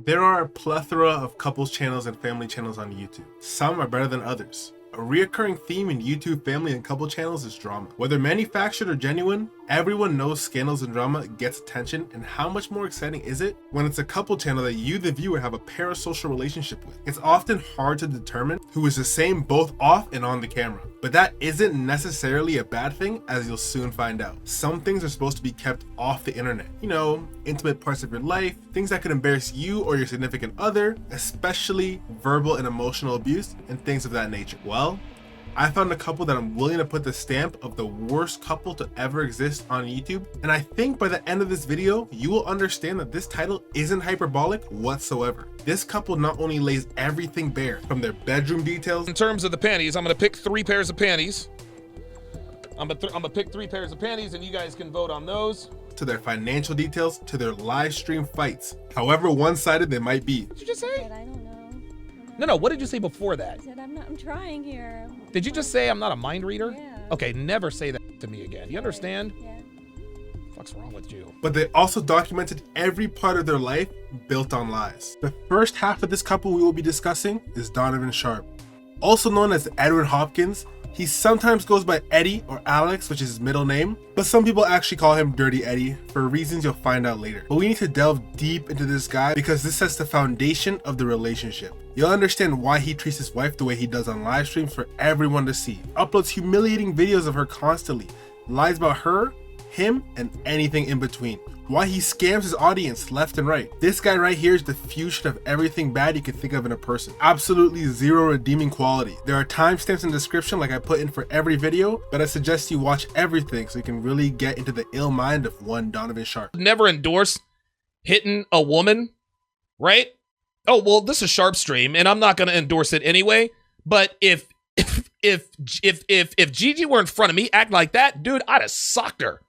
There are a plethora of couples channels and family channels on YouTube. Some are better than others. A reoccurring theme in YouTube family and couple channels is drama. Whether manufactured or genuine, everyone knows scandals and drama gets attention, and how much more exciting is it when it's a couple channel that you, the viewer, have a parasocial relationship with. It's often hard to determine who is the same both off and on the camera. But that isn't necessarily a bad thing, as you'll soon find out. Some things are supposed to be kept off the internet. You know, intimate parts of your life, things that could embarrass you or your significant other, especially verbal and emotional abuse, and things of that nature. Well, I found a couple that I'm willing to put the stamp of the worst couple to ever exist on YouTube, and I think by the end of this video, you will understand that this title isn't hyperbolic whatsoever. This couple not only lays everything bare, from their bedroom details. In terms of the panties, I'm gonna pick 3 pairs of panties. I'm gonna pick 3 pairs of panties, and you guys can vote on those. To their financial details, to their live stream fights, however one-sided they might be. What did you just say? I don't know. No, what did you say before that? I said I'm trying here. Did you just say I'm not a mind reader? Yeah. Okay, never say that to me again. You understand? Yeah. What's wrong with you? But they also documented every part of their life built on lies. The first half of this couple we will be discussing is Donovan Sharpe. Also known as Edward Hopkins, he sometimes goes by Eddie or Alex, which is his middle name, but some people actually call him Dirty Eddie for reasons you'll find out later. But we need to delve deep into this guy because this sets the foundation of the relationship. You'll understand why he treats his wife the way he does on live streams for everyone to see. Uploads humiliating videos of her constantly, lies about her, him, and anything in between. Why he scams his audience left and right. This guy right here is the fusion of everything bad you can think of in a person. Absolutely zero redeeming quality. There are timestamps in the description like I put in for every video, but I suggest you watch everything so you can really get into the ill mind of one Donovan Sharpe. Never endorse hitting a woman, right? Oh, well, this is Sharpe stream, and I'm not gonna endorse it anyway. But if Gigi were in front of me acting like that, dude, I'd have socked her.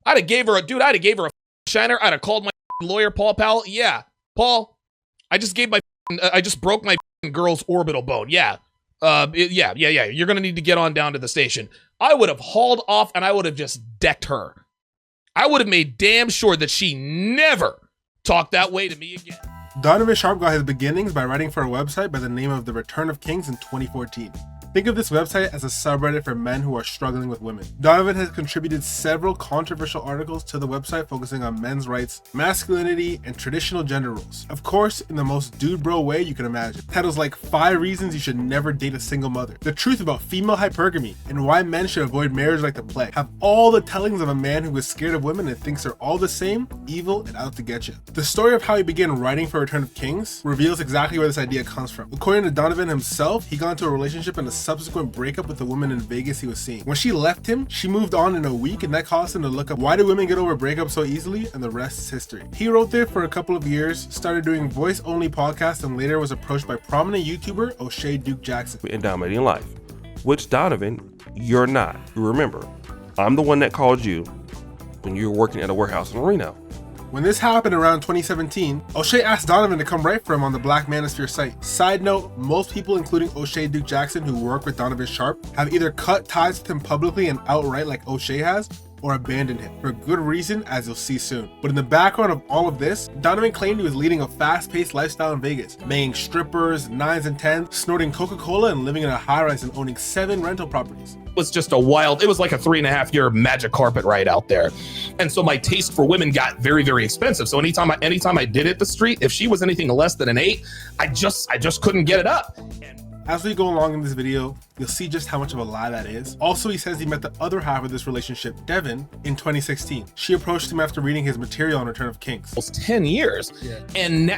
I'd have gave her a shiner. I'd have called my lawyer, Paul Powell. Yeah, Paul, I just broke my girl's orbital bone. Yeah, yeah. You're gonna need to get on down to the station. I would have hauled off and I would have just decked her. I would have made damn sure that she never talked that way to me again. Donovan Sharpe got his beginnings by writing for a website by the name of The Return of Kings in 2014. Think of this website as a subreddit for men who are struggling with women. Donovan has contributed several controversial articles to the website focusing on men's rights, masculinity, and traditional gender roles. Of course, in the most dude bro way you can imagine. Titles like 5 reasons you should never date a single mother, the truth about female hypergamy, and why men should avoid marriage like the plague, have all the tellings of a man who is scared of women and thinks they're all the same, evil, and out to get you. The story of how he began writing for Return of Kings reveals exactly where this idea comes from. According to Donovan himself, he got into a relationship and a subsequent breakup with a woman in Vegas he was seeing. When she left him, she moved on in a week, and that caused him to look up why do women get over breakups so easily, and the rest is history. He wrote there for a couple of years, started doing voice-only podcasts, and later was approached by prominent YouTuber O'Shea Duke Jackson. In dominating life, which Donovan, you're not. Remember, I'm the one that called you when you were working at a warehouse in Reno. When this happened around 2017, O'Shea asked Donovan to come write for him on the Black Manosphere site. Side note, most people, including O'Shea Duke Jackson, who work with Donovan Sharpe, have either cut ties with him publicly and outright like O'Shea has, or abandoned him, for good reason, as you'll see soon. But in the background of all of this, Donovan claimed he was leading a fast-paced lifestyle in Vegas, banging strippers, 9s and 10s, snorting Coca-Cola, and living in a high-rise and owning 7 rental properties. It was just it was like a 3.5-year magic carpet ride out there. And so my taste for women got very, very expensive. So anytime I did hit the street, if she was anything less than an 8, I just couldn't get it up. As we go along in this video, you'll see just how much of a lie that is. Also, he says he met the other half of this relationship, Devon, in 2016. She approached him after reading his material on Return of Kings. Almost 10 years. Yeah. And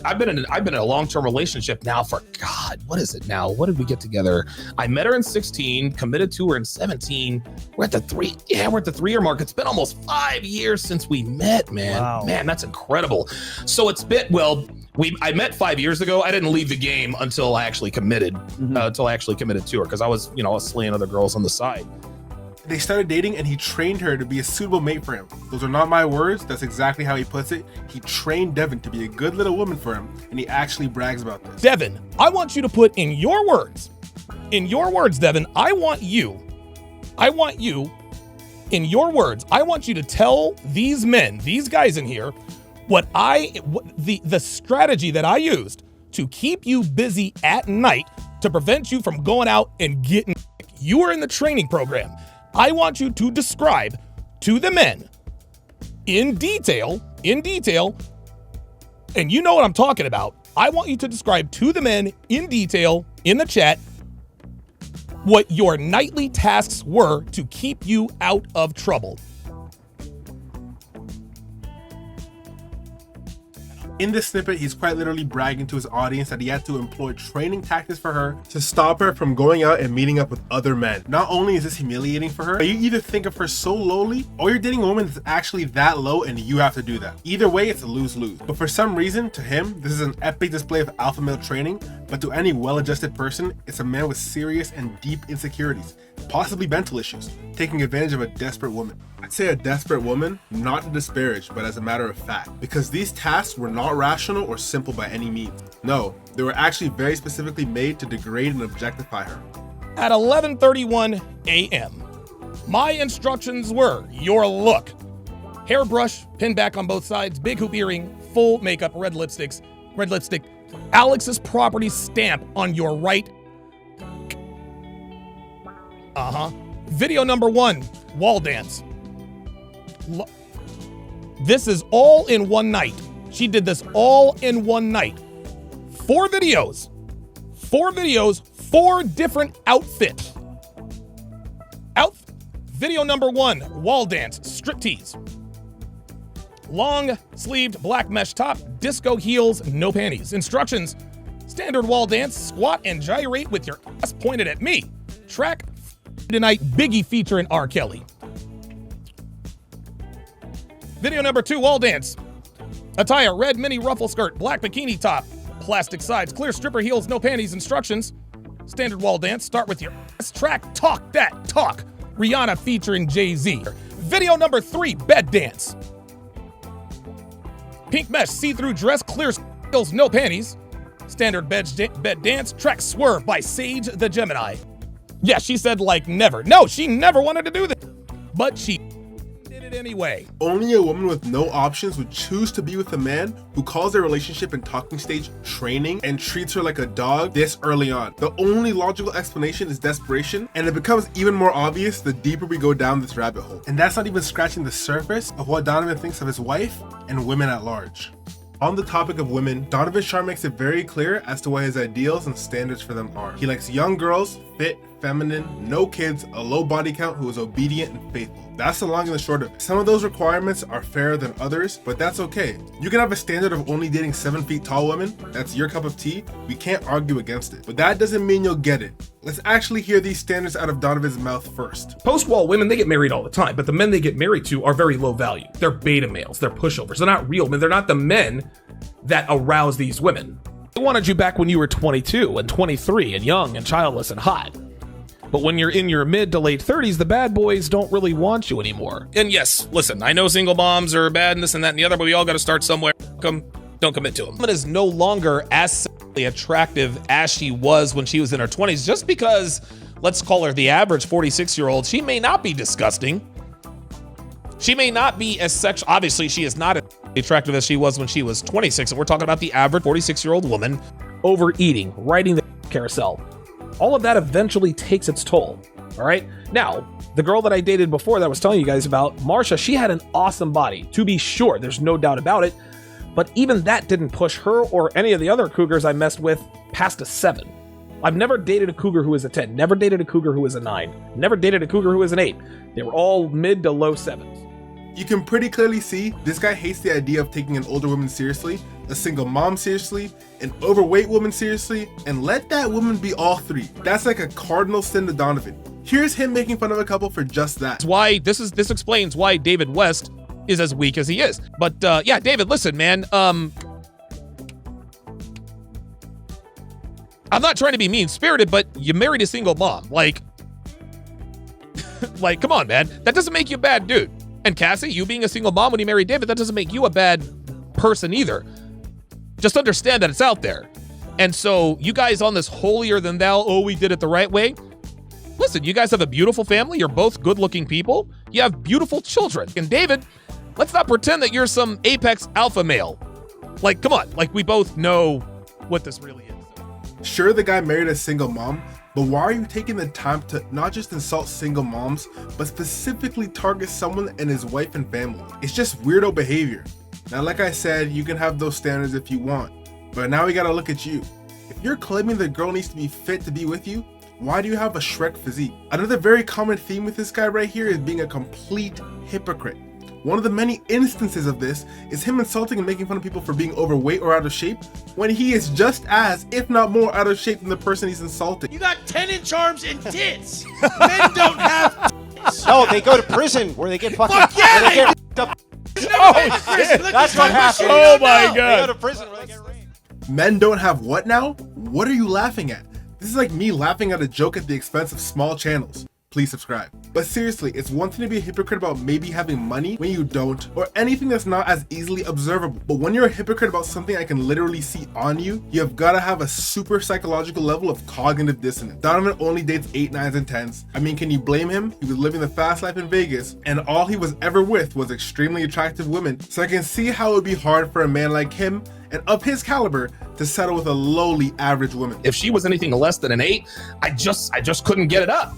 I've been in a long-term relationship now for, God, what is it now? What did we get together? I met her in 16, committed to her in 17. We're at the 3-year mark. It's been almost 5 years since we met, man. Wow. Man, that's incredible. So it's been, I met 5 years ago. I didn't leave the game until I actually committed, to her, because I was slaying other girls on the side. They started dating and he trained her to be a suitable mate for him. Those are not my words. That's exactly how he puts it. He trained Devon to be a good little woman for him, and he actually brags about this. Devon, I want you to put in your words, Devon, I want you, in your words, I want you to tell these men, these guys in here, The strategy that I used to keep you busy at night to prevent you from going out and getting sick. You are in the training program. I want you to describe to the men in detail, and you know what I'm talking about. I want you to describe to the men in detail in the chat what your nightly tasks were to keep you out of trouble. In this snippet, he's quite literally bragging to his audience that he had to employ training tactics for her to stop her from going out and meeting up with other men. Not only is this humiliating for her, but you either think of her so lowly, or you're dating a woman that's actually that low and you have to do that. Either way, it's a lose-lose. But for some reason, to him, this is an epic display of alpha male training, but to any well-adjusted person, it's a man with serious and deep insecurities, possibly mental issues, taking advantage of a desperate woman. I'd say a desperate woman, not to disparage, but as a matter of fact, because these tasks were not rational or simple by any means. No, they were actually very specifically made to degrade and objectify her. At 11:31 a.m., my instructions were your look. Hairbrush, pin back on both sides, big hoop earring, full makeup, red lipstick, Alex's property stamp on your right. Video number 1, wall dance. This is all in one night. She did this all in one night. 4 videos, 4 different outfits. Video number 1, wall dance, striptease. Long sleeved black mesh top, disco heels, no panties. Instructions: standard wall dance, squat and gyrate with your ass pointed at me. Track tonight, Biggie featuring R. Kelly. Video number 2, wall dance. Attire: red mini ruffle skirt, black bikini top, plastic sides, clear stripper heels, no panties. Instructions: standard wall dance, start with your ass. Track, talk that talk. Rihanna featuring Jay-Z. Video number 3, bed dance. Pink mesh, see-through dress, clear heels, no panties. Standard bed dance. Track, Swerve by Sage the Gemini. Yeah, she said like never. No, she never wanted to do this, but she did it anyway. Only a woman with no options would choose to be with a man who calls their relationship and talking stage training and treats her like a dog this early on. The only logical explanation is desperation, and it becomes even more obvious the deeper we go down this rabbit hole. And that's not even scratching the surface of what Donovan thinks of his wife and women at large. On the topic of women, Donovan Sharpe makes it very clear as to what his ideals and standards for them are. He likes young girls, fit, feminine, no kids, a low body count, who is obedient and faithful. That's the long and the short of it. Some of those requirements are fairer than others, but that's okay. You can have a standard of only dating 7 feet tall women. That's your cup of tea. We can't argue against it. But that doesn't mean you'll get it. Let's actually hear these standards out of Donovan's mouth first. Post-wall women, they get married all the time, but the men they get married to are very low value. They're beta males, they're pushovers. They're not real men. They're not the men that arouse these women. They wanted you back when you were 22 and 23 and young and childless and hot. But when you're in your mid to late 30s, the bad boys don't really want you anymore. And yes, listen, I know single moms are bad and this and that and the other, but we all got to start somewhere. Don't commit to them. Woman is no longer as sexually attractive as she was when she was in her 20s, just because, let's call her the average 46-year-old, she may not be disgusting. She may not be as sexual. Obviously, she is not as attractive as she was when she was 26. And we're talking about the average 46-year-old woman overeating, riding the carousel. All of that eventually takes its toll. All right. Now, the girl that I dated before that I was telling you guys about, Marsha, she had an awesome body, to be sure. There's no doubt about it. But even that didn't push her or any of the other cougars I messed with past a 7. I've never dated a cougar who was a 10, never dated a cougar who was a 9, never dated a cougar who was an 8. They were all mid to low 7s. You can pretty clearly see this guy hates the idea of taking an older woman seriously, a single mom seriously, an overweight woman seriously, and let that woman be all 3. That's like a cardinal sin to Donovan. Here's him making fun of a couple for just that. That's why this explains why David West is as weak as he is. But yeah, David, listen, man. I'm not trying to be mean-spirited, but you married a single mom. Like, come on, man. That doesn't make you a bad dude. And Cassie, you being a single mom when you married David, that doesn't make you a bad person either. Just understand that it's out there. And so you guys on this holier than thou, oh, we did it the right way. Listen, you guys have a beautiful family. You're both good-looking people. You have beautiful children. And David, Let's not pretend that you're some apex alpha male. Like, come on. Like, we both know what this really is. Sure, the guy married a single mom, but why are you taking the time to not just insult single moms, but specifically target someone and his wife and family? It's just weirdo behavior. Now, like I said, you can have those standards if you want, but now we gotta look at you. If you're claiming the girl needs to be fit to be with you, why do you have a Shrek physique? Another very common theme with this guy right here is being a complete hypocrite. One of the many instances of this is him insulting and making fun of people for being overweight or out of shape, when he is just as, if not more, out of shape than the person he's insulting. You got 10-inch arms and tits. Men don't have tits. No, they go to prison where they get fucking. Fuck yeah, where they get they up. Oh, shit. That's what happens. Oh my They go God. to prison where they get raped. Men don't have what now? What are you laughing at? This is like me laughing at a joke at the expense of small channels. Please subscribe. But seriously, it's one thing to be a hypocrite about maybe having money when you don't, or anything that's not as easily observable. But when you're a hypocrite about something I can literally see on you, you have gotta have a super psychological level of cognitive dissonance. Donovan only dates 8, 9s, and 10s. I mean, can you blame him? He was living the fast life in Vegas, and all he was ever with was extremely attractive women. So I can see how it would be hard for a man like him and of his caliber to settle with a lowly average woman. If she was anything less than an 8, I just couldn't get it up.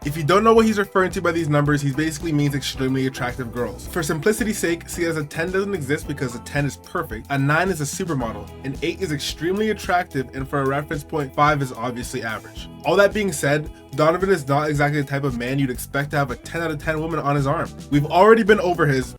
If you don't know what he's referring to by these numbers, he basically means extremely attractive girls. For simplicity's sake, see as a 10 doesn't exist because a 10 is perfect, a 9 is a supermodel, an 8 is extremely attractive, and for a reference point, 5 is obviously average. All that being said, Donovan is not exactly the type of man you'd expect to have a 10 out of 10 woman on his arm. We've already been over his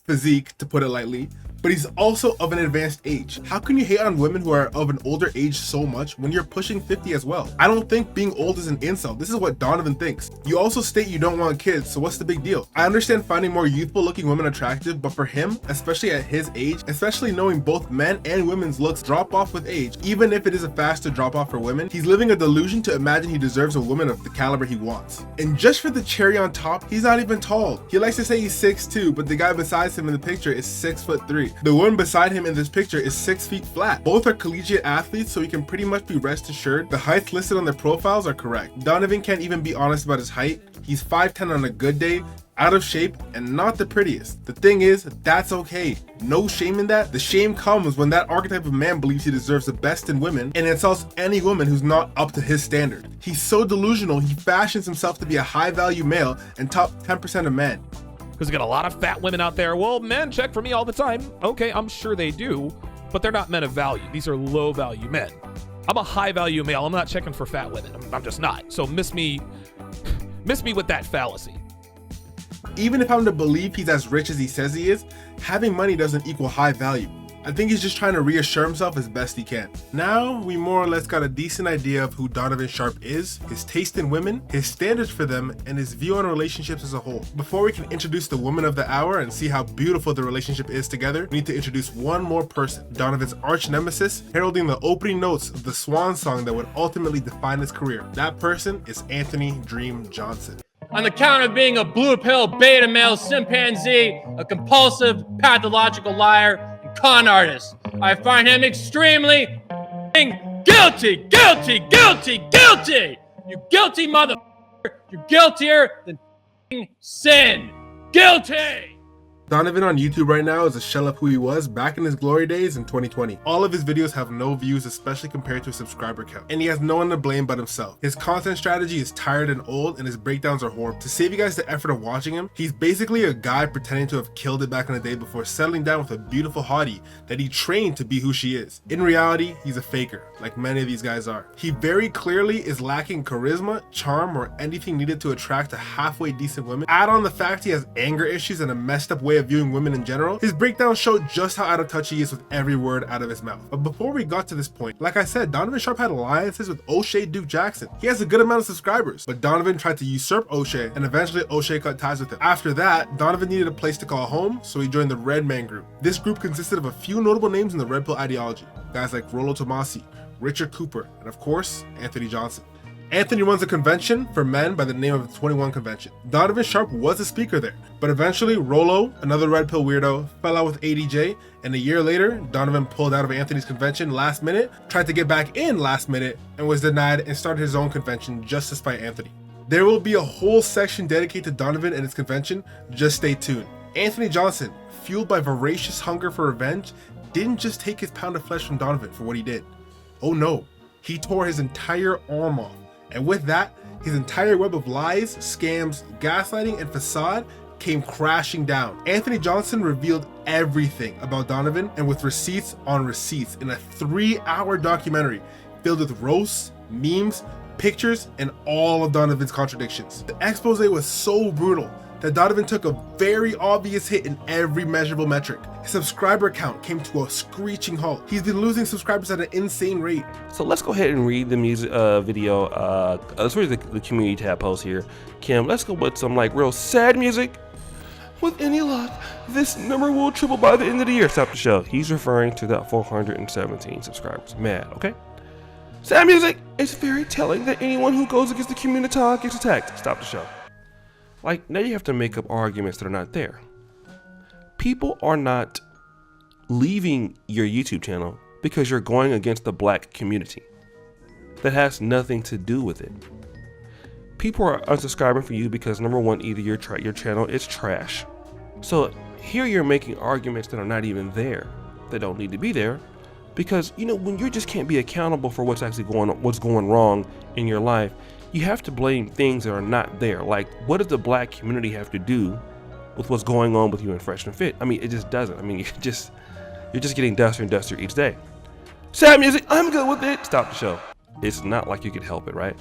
physique, to put it lightly, but he's also of an advanced age. How can you hate on women who are of an older age so much when you're pushing 50 as well? I don't think being old is an insult. This is what Donovan thinks. You also state you don't want kids, so what's the big deal? I understand finding more youthful looking women attractive, but for him, especially at his age, especially knowing both men and women's looks drop off with age, even if it is a faster drop off for women, he's living a delusion to imagine he deserves a woman of the caliber he wants. And just for the cherry on top, he's not even tall. He likes to say he's 6'2", but the guy beside him in the picture is 6'3". The woman beside him in this picture is 6 feet flat. Both are collegiate athletes, so he can pretty much be rest assured the heights listed on their profiles are correct. Donovan can't even be honest about his height. He's 5'10" on a good day, out of shape, and not the prettiest. The thing is, that's okay. No shame in that. The shame comes when that archetype of man believes he deserves the best in women and insults any woman who's not up to his standard. He's so delusional, he fashions himself to be a high value male and top 10% of men. Because we got a lot of fat women out there. Well, men check for me all the time. Okay, I'm sure they do, but they're not men of value. These are low value men. I'm a high value male. I'm not checking for fat women. I'm just not. So miss me with that fallacy. Even if I'm to believe he's as rich as he says he is, having money doesn't equal high value. I think he's just trying to reassure himself as best he can. Now, we more or less got a decent idea of who Donovan Sharpe is, his taste in women, his standards for them, and his view on relationships as a whole. Before we can introduce the woman of the hour and see how beautiful the relationship is together, we need to introduce one more person, Donovan's arch nemesis, heralding the opening notes of the swan song that would ultimately define his career. That person is Anthony Dream Johnson. On the count of being a blue pill beta male chimpanzee, a compulsive pathological liar, and con artist, I find him extremely guilty, guilty, guilty, guilty! You guilty motherfucker! You're guiltier than sin! Guilty! Donovan on YouTube right now is a shell of who he was back in his glory days in 2020. All of his videos have no views, especially compared to his subscriber count, and he has no one to blame but himself. His content strategy is tired and old, and his breakdowns are horrible. To save you guys the effort of watching him, he's basically a guy pretending to have killed it back in the day before settling down with a beautiful hottie that he trained to be who she is. In reality, he's a faker, like many of these guys are. He very clearly is lacking charisma, charm, or anything needed to attract a halfway decent woman. Add on the fact he has anger issues and a messed up way of viewing women in general, his breakdown showed just how out of touch he is with every word out of his mouth. But before we got to this point, like I said, Donovan Sharpe had alliances with O'Shea Duke Jackson. He has a good amount of subscribers, but Donovan tried to usurp O'Shea, and eventually O'Shea cut ties with him. After that, Donovan needed a place to call home, so he joined the Red Man group. This group consisted of a few notable names in the Red Pill ideology, guys like Rollo Tomasi, Richard Cooper, and of course, Anthony Johnson. Anthony runs a convention for men by the name of the 21 Convention. Donovan Sharpe was a speaker there, but eventually Rollo, another red pill weirdo, fell out with ADJ, and a year later, Donovan pulled out of Anthony's convention last minute, tried to get back in last minute, and was denied and started his own convention just to spite Anthony. There will be a whole section dedicated to Donovan and his convention, just stay tuned. Anthony Johnson, fueled by voracious hunger for revenge, didn't just take his pound of flesh from Donovan for what he did. Oh no, he tore his entire arm off. And with that, his entire web of lies, scams, gaslighting, and facade came crashing down. Anthony Johnson revealed everything about Donovan, and with receipts on receipts in a 3-hour documentary filled with roasts, memes, pictures, and all of Donovan's contradictions. The expose was so brutal that Donovan took a very obvious hit in every measurable metric. His subscriber count came to a screeching halt. He's been losing subscribers at an insane rate. So let's go ahead and read the music video. Let's read the community tab post here. Kim, let's go with some like real sad music. With any luck, this number will triple by the end of the year. Stop the show. He's referring to that 417 subscribers. Mad, okay? Sad music. It's very telling that anyone who goes against the community gets attacked. Stop the show. Like, now you have to make up arguments that are not there. People are not leaving your YouTube channel because you're going against the black community. That has nothing to do with it. People are unsubscribing for you because, number one, either your channel is trash. So here you're making arguments that are not even there, that don't need to be there, because when you just can't be accountable for what's actually what's going wrong in your life, you have to blame things that are not there. Like, what does the black community have to do with what's going on with you in Fresh and Fit? I mean, it just doesn't. I mean, you're just getting dustier and dustier each day. Sad music, I'm good with it. Stop the show. It's not like you could help it, right?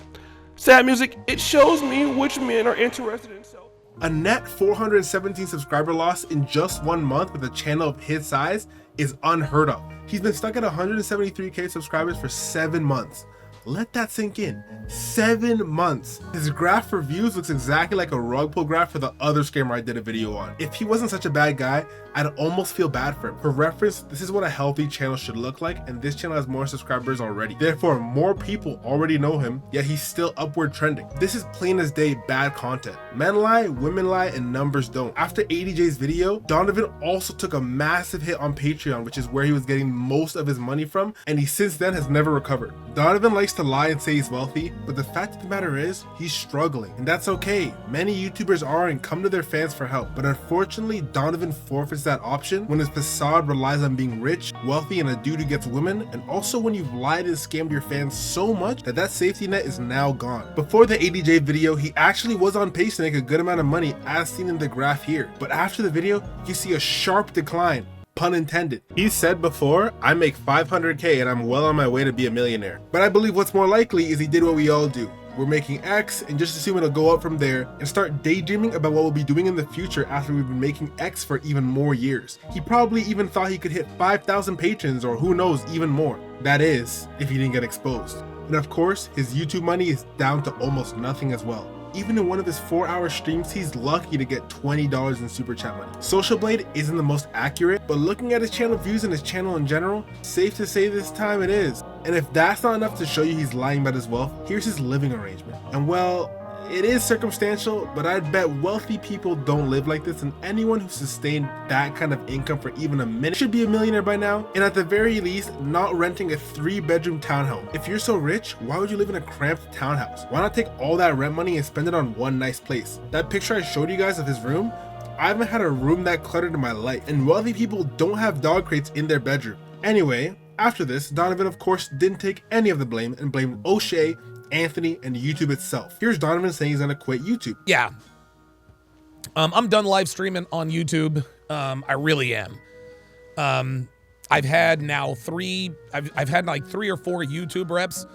Sad music, it shows me which men are interested in self. A net 417 subscriber loss in just 1 month with a channel of his size is unheard of. He's been stuck at 173k subscribers for 7 months. Let that sink in. 7 months. His graph for views looks exactly like a rug pull graph for the other scammer I did a video on. If he wasn't such a bad guy, I'd almost feel bad for him. For reference, this is what a healthy channel should look like, and this channel has more subscribers already. Therefore, more people already know him, yet he's still upward trending. This is plain as day bad content. Men lie, women lie, and numbers don't. After ADJ's video, Donovan also took a massive hit on Patreon, which is where he was getting most of his money from, and he since then has never recovered. Donovan likes to lie and say he's wealthy, but the fact of the matter is, he's struggling, and that's okay. Many YouTubers are and come to their fans for help, but unfortunately, Donovan forfeits that option when his facade relies on being rich, wealthy, and a dude who gets women, and also when you've lied and scammed your fans so much that safety net is now gone. Before the ADJ video, he actually was on pace to make a good amount of money, as seen in the graph here, but after the video, you see a sharp decline. Pun intended. He said before, I make 500k and I'm well on my way to be a millionaire. But I believe what's more likely is he did what we all do. We're making X and just assume it'll go up from there and start daydreaming about what we'll be doing in the future after we've been making X for even more years. He probably even thought he could hit 5,000 patrons or who knows, even more. That is, if he didn't get exposed. And of course, his YouTube money is down to almost nothing as well. Even in one of his 4-hour streams, he's lucky to get $20 in super chat money. Social Blade isn't the most accurate, but looking at his channel views and his channel in general, safe to say this time it is. And if that's not enough to show you he's lying about his wealth, here's his living arrangement. And well, it is circumstantial, but I'd bet wealthy people don't live like this, and anyone who sustained that kind of income for even a minute should be a millionaire by now, and at the very least, not renting a 3-bedroom townhome. If you're so rich, why would you live in a cramped townhouse? Why not take all that rent money and spend it on one nice place? That picture I showed you guys of his room, I haven't had a room that cluttered in my life, and wealthy people don't have dog crates in their bedroom. Anyway, after this, Donovan of course didn't take any of the blame and blamed O'Shea, Anthony, and YouTube itself. Here's Donovan saying he's gonna quit YouTube. Yeah. I'm done live streaming on YouTube. I really am. I've had now I've had like 3 or 4 YouTube reps.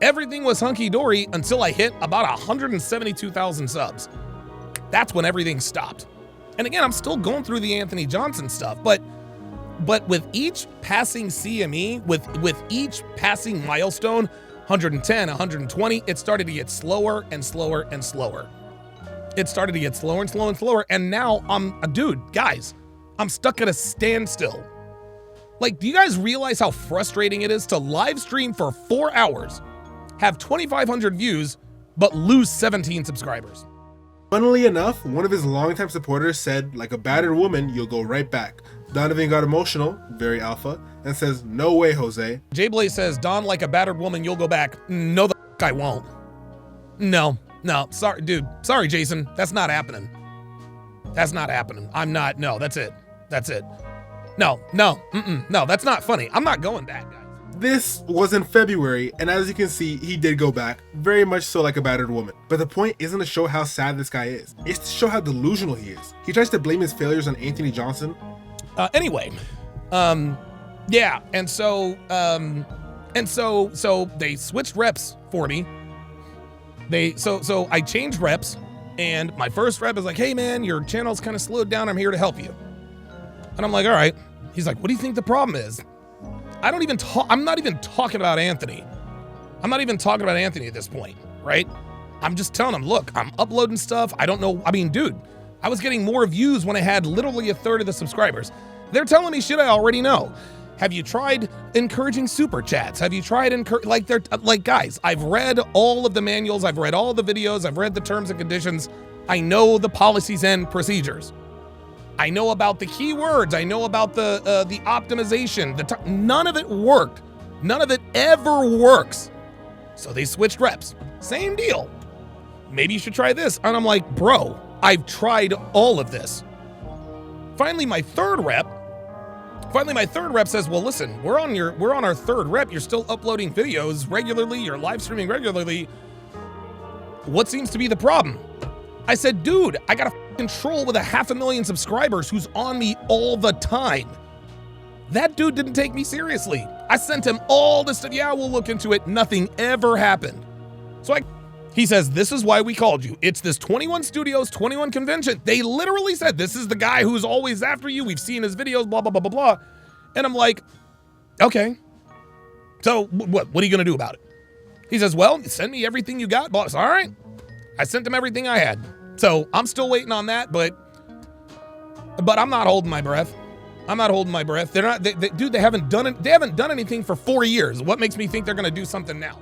Everything was hunky-dory until I hit about 172,000 subs. That's when everything stopped. And again, I'm still going through the Anthony Johnson stuff, but with each passing CME, with each passing milestone, 110, 120, it started to get slower and slower and slower. It started to get slower and slower and slower. And now guys, I'm stuck at a standstill. Like, do you guys realize how frustrating it is to live stream for 4 hours, have 2,500 views, but lose 17 subscribers? Funnily enough, one of his longtime supporters said, like a battered woman, you'll go right back. Donovan got emotional, very alpha, and says, no way, Jose. J Blaze says, Don, like a battered woman, you'll go back. No, the f I won't. No, sorry, dude. Sorry, Jason. That's not happening. That's not happening. I'm not. No, that's it. That's it. No, that's not funny. I'm not going back, guys. This was in February, and as you can see, he did go back, very much so like a battered woman. But the point isn't to show how sad this guy is. It's to show how delusional he is. He tries to blame his failures on Anthony Johnson. Anyway, yeah, and so they switched reps for me. So I changed reps, and my first rep is like, hey man, your channel's kind of slowed down. I'm here to help you. And I'm like, all right. He's like, what do you think the problem is? I'm not even talking about Anthony. I'm not even talking about Anthony at this point, right? I'm just telling him, look, I'm uploading stuff. I don't know. I mean, dude, I was getting more views when I had literally a third of the subscribers. They're telling me shit I already know. Have you tried encouraging super chats? Have you tried guys, I've read all of the manuals. I've read all the videos. I've read the terms and conditions. I know the policies and procedures. I know about the keywords. I know about the optimization. None of it worked. None of it ever works. So they switched reps. Same deal. Maybe you should try this. And I'm like, bro, I've tried all of this. Finally, my third rep says, well, listen, we're on our third rep. You're still uploading videos regularly. You're live streaming regularly. What seems to be the problem? I said, dude, I got a troll with 500,000 subscribers who's on me all the time. That dude didn't take me seriously. I sent him all this stuff. Yeah, we'll look into it. Nothing ever happened. So he says, this is why we called you. It's this 21 Studios, 21 convention. They literally said, this is the guy who's always after you. We've seen his videos, blah, blah, blah, blah, blah. And I'm like, okay. So what are you going to do about it? He says, well, send me everything you got, boss. All right. I sent him everything I had. So I'm still waiting on that, but I'm not holding my breath. I'm not holding my breath. They're not, dude, they haven't done it. They haven't done anything for 4 years. What makes me think they're going to do something now?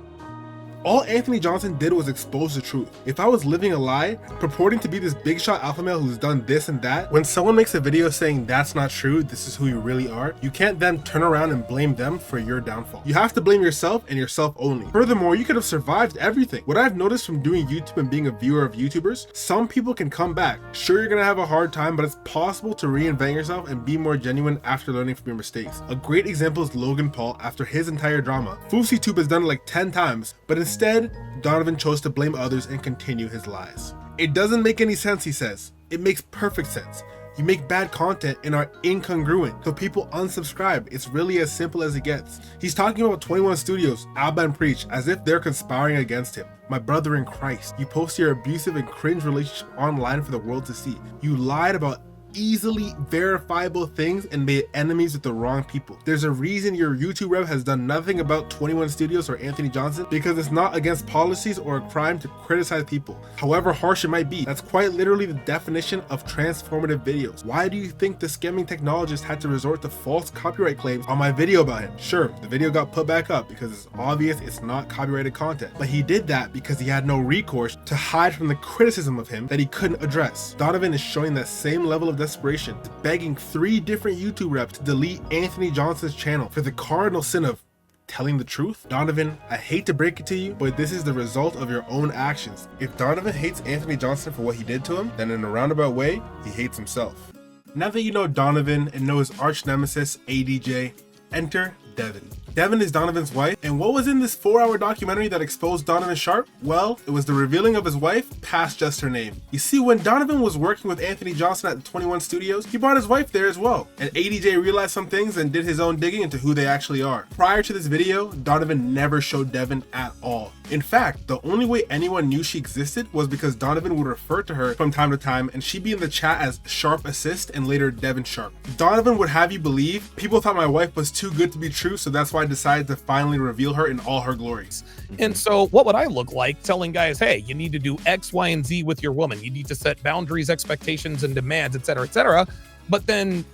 All Anthony Johnson did was expose the truth. If I was living a lie, purporting to be this big shot alpha male who's done this and that, when someone makes a video saying that's not true, this is who you really are, you can't then turn around and blame them for your downfall. You have to blame yourself and yourself only. Furthermore, you could have survived everything. What I've noticed from doing YouTube and being a viewer of YouTubers, some people can come back. Sure, you're gonna have a hard time, but it's possible to reinvent yourself and be more genuine after learning from your mistakes. A great example is Logan Paul after his entire drama. FoofyTube has done it like 10 times, but instead, Donovan chose to blame others and continue his lies. It doesn't make any sense, he says. It makes perfect sense. You make bad content and are incongruent, so people unsubscribe. It's really as simple as it gets. He's talking about 21 Studios, Alba and Preach, as if they're conspiring against him. My brother in Christ, you post your abusive and cringe relationship online for the world to see. You lied about easily verifiable things and made enemies with the wrong people. There's a reason your YouTube rep has done nothing about 21 Studios or Anthony Johnson, because it's not against policies or a crime to criticize people, however harsh it might be. That's quite literally the definition of transformative videos. Why do you think the scamming technologist had to resort to false copyright claims on my video about him? Sure, the video got put back up because it's obvious it's not copyrighted content, but he did that because he had no recourse to hide from the criticism of him that he couldn't address. Donovan is showing that same level of desperation, begging 3 different YouTube reps to delete Anthony Johnson's channel for the cardinal sin of telling the truth. Donovan, I hate to break it to you, but this is the result of your own actions. If Donovan hates Anthony Johnson for what he did to him, then in a roundabout way, he hates himself. Now that you know Donovan and know his arch nemesis, ADJ, enter Devon. Devon is Donovan's wife, and what was in this 4-hour documentary that exposed Donovan Sharpe? Well, it was the revealing of his wife past just her name. You see, when Donovan was working with Anthony Johnson at the 21 Studios, he brought his wife there as well, and ADJ realized some things and did his own digging into who they actually are. Prior to this video, Donovan never showed Devon at all. In fact, the only way anyone knew she existed was because Donovan would refer to her from time to time, and she'd be in the chat as Sharpe Assist and later Devon Sharpe. Donovan would have you believe people thought my wife was too good to be true, so that's why I decided to finally reveal her in all her glories. And so what would I look like telling guys, hey, you need to do X, Y, and Z with your woman. You need to set boundaries, expectations, and demands, etc., etc. But then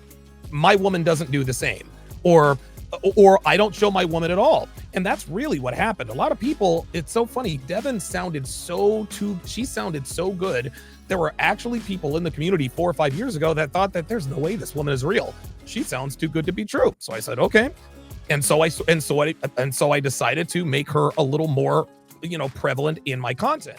my woman doesn't do the same, or I don't show my woman at all. And that's really what happened. A lot of people, it's so funny. Devon sounded she sounded so good. There were actually people in the community 4 or 5 years ago that thought that there's no way this woman is real. She sounds too good to be true. So I said, okay. And so I decided to make her a little more, prevalent in my content.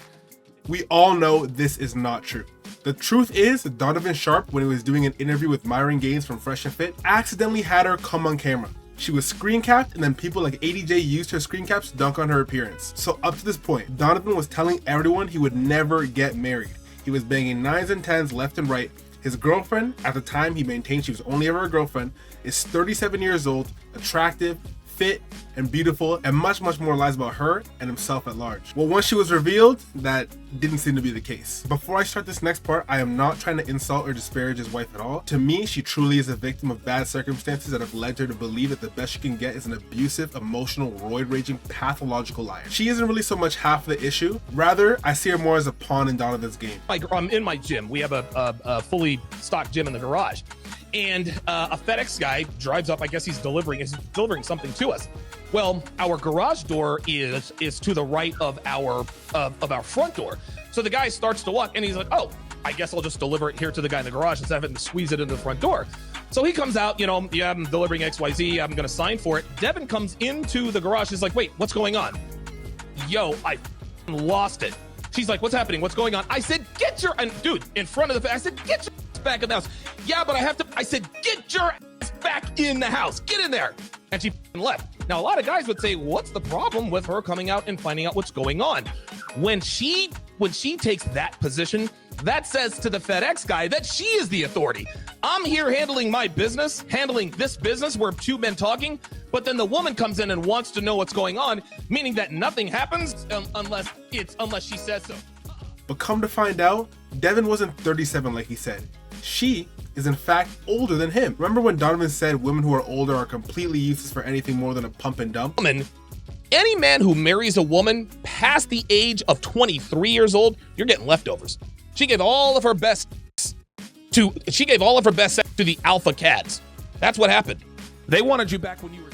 We all know this is not true. The truth is, Donovan Sharpe, when he was doing an interview with Myron Gaines from Fresh and Fit, accidentally had her come on camera. She was screen capped, and then people like ADJ used her screen caps to dunk on her appearance. So up to this point, Donovan was telling everyone he would never get married. He was banging 9s and 10s left and right. His girlfriend, at the time he maintained she was only ever a girlfriend, is 37 years old, attractive, fit, and beautiful, and much more lies about her and himself at large. Well, once she was revealed, that didn't seem to be the case. Before I start this next part, I am not trying to insult or disparage his wife at all. To me, she truly is a victim of bad circumstances that have led her to believe that the best she can get is an abusive, emotional, roid-raging, pathological liar. She isn't really so much half the issue. Rather, I see her more as a pawn in Donovan's game. I'm in my gym. We have a fully stocked gym in the garage. And a FedEx guy drives up. I guess he's delivering something to us. Well, our garage door is to the right of our front door. So the guy starts to walk, and he's like, "Oh, I guess I'll just deliver it here to the guy in the garage instead of having to squeeze it into the front door." So he comes out, yeah, I'm delivering XYZ. I'm gonna sign for it. Devon comes into the garage. He's like, "Wait, what's going on?" "Yo, I lost it." She's like, "What's happening? What's going on?" I said, dude, in front of the, I said, "Get your ass back in the house." "Yeah, but I said, "Get your ass back in the house. Get in there." And she left. Now, a lot of guys would say, what's the problem with her coming out and finding out what's going on? When she takes that position, that says to the FedEx guy that she is the authority. I'm here handling my business, handling this business where two men talking, but then the woman comes in and wants to know what's going on, meaning that nothing happens unless she says so. But come to find out, Devon wasn't 37 like he said. She is in fact older than him. Remember when Donovan said women who are older are completely useless for anything more than a pump and dump? Any man who marries a woman past the age of 23 years old, you're getting leftovers. She gave all of her best sex to the alpha cats. That's what happened. They wanted you back when you were.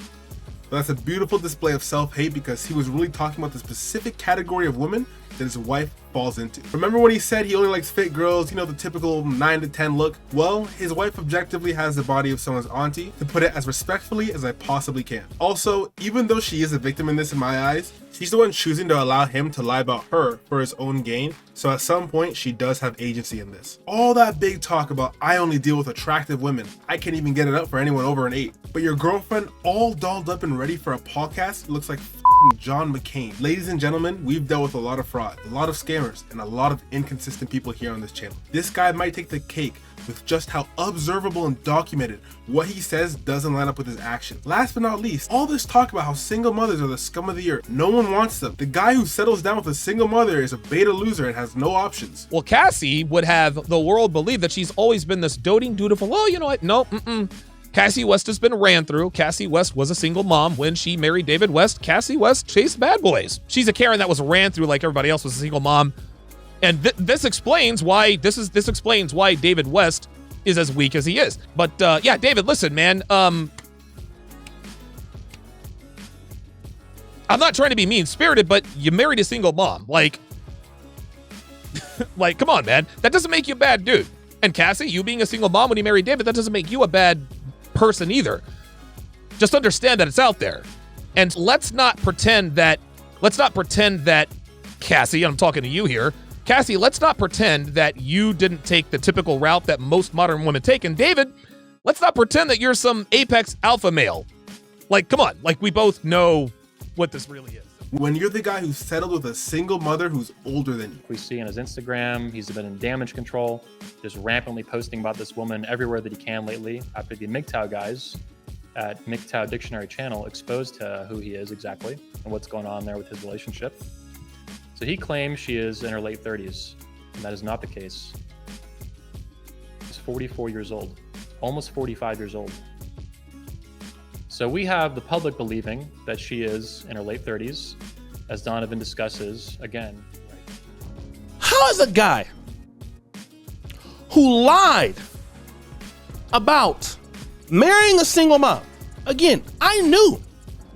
That's a beautiful display of self-hate because he was really talking about the specific category of women that his wife falls into. Remember when he said he only likes fit girls, the typical 9 to 10 look? Well, his wife objectively has the body of someone's auntie, to put it as respectfully as I possibly can. Also, even though she is a victim in this in my eyes, she's the one choosing to allow him to lie about her for his own gain, so at some point she does have agency in this. All that big talk about I only deal with attractive women, I can't even get it up for anyone over an 8, but your girlfriend all dolled up and ready for a podcast looks like John McCain. Ladies and gentlemen, we've dealt with a lot of fraud, a lot of scammers, and a lot of inconsistent people here on this channel. This guy might take the cake with just how observable and documented what he says doesn't line up with his action. Last but not least, all this talk about how single mothers are the scum of the earth. No one wants them. The guy who settles down with a single mother is a beta loser and has no options. Well, Cassie would have the world believe that she's always been this doting, dutiful, oh, you know what? No, Cassie West has been ran through. Cassie West was a single mom when she married David West. Cassie West chased bad boys. She's a Karen that was ran through like everybody else was a single mom. And this explains why David West is as weak as he is. But yeah, David, listen, man. I'm not trying to be mean-spirited, but you married a single mom. Like, come on, man. That doesn't make you a bad dude. And Cassie, you being a single mom when you married David, that doesn't make you a bad person either. Just understand that it's out there. And let's not pretend that Cassie, I'm talking to you here, Cassie, let's not pretend that you didn't take the typical route that most modern women take. And David, let's not pretend that you're some apex alpha male. Like, come on. Like, we both know what this really is. When you're the guy who settled with a single mother who's older than you. We see on his Instagram, he's been in damage control, just rampantly posting about this woman everywhere that he can lately after the MGTOW guys at MGTOW Dictionary Channel exposed who he is exactly and what's going on there with his relationship. So he claims she is in her late 30s, and that is not the case. She's 44 years old, almost 45 years old. So we have the public believing that she is in her late 30s, as Donovan discusses again. How is a guy who lied about marrying a single mom? Again, I knew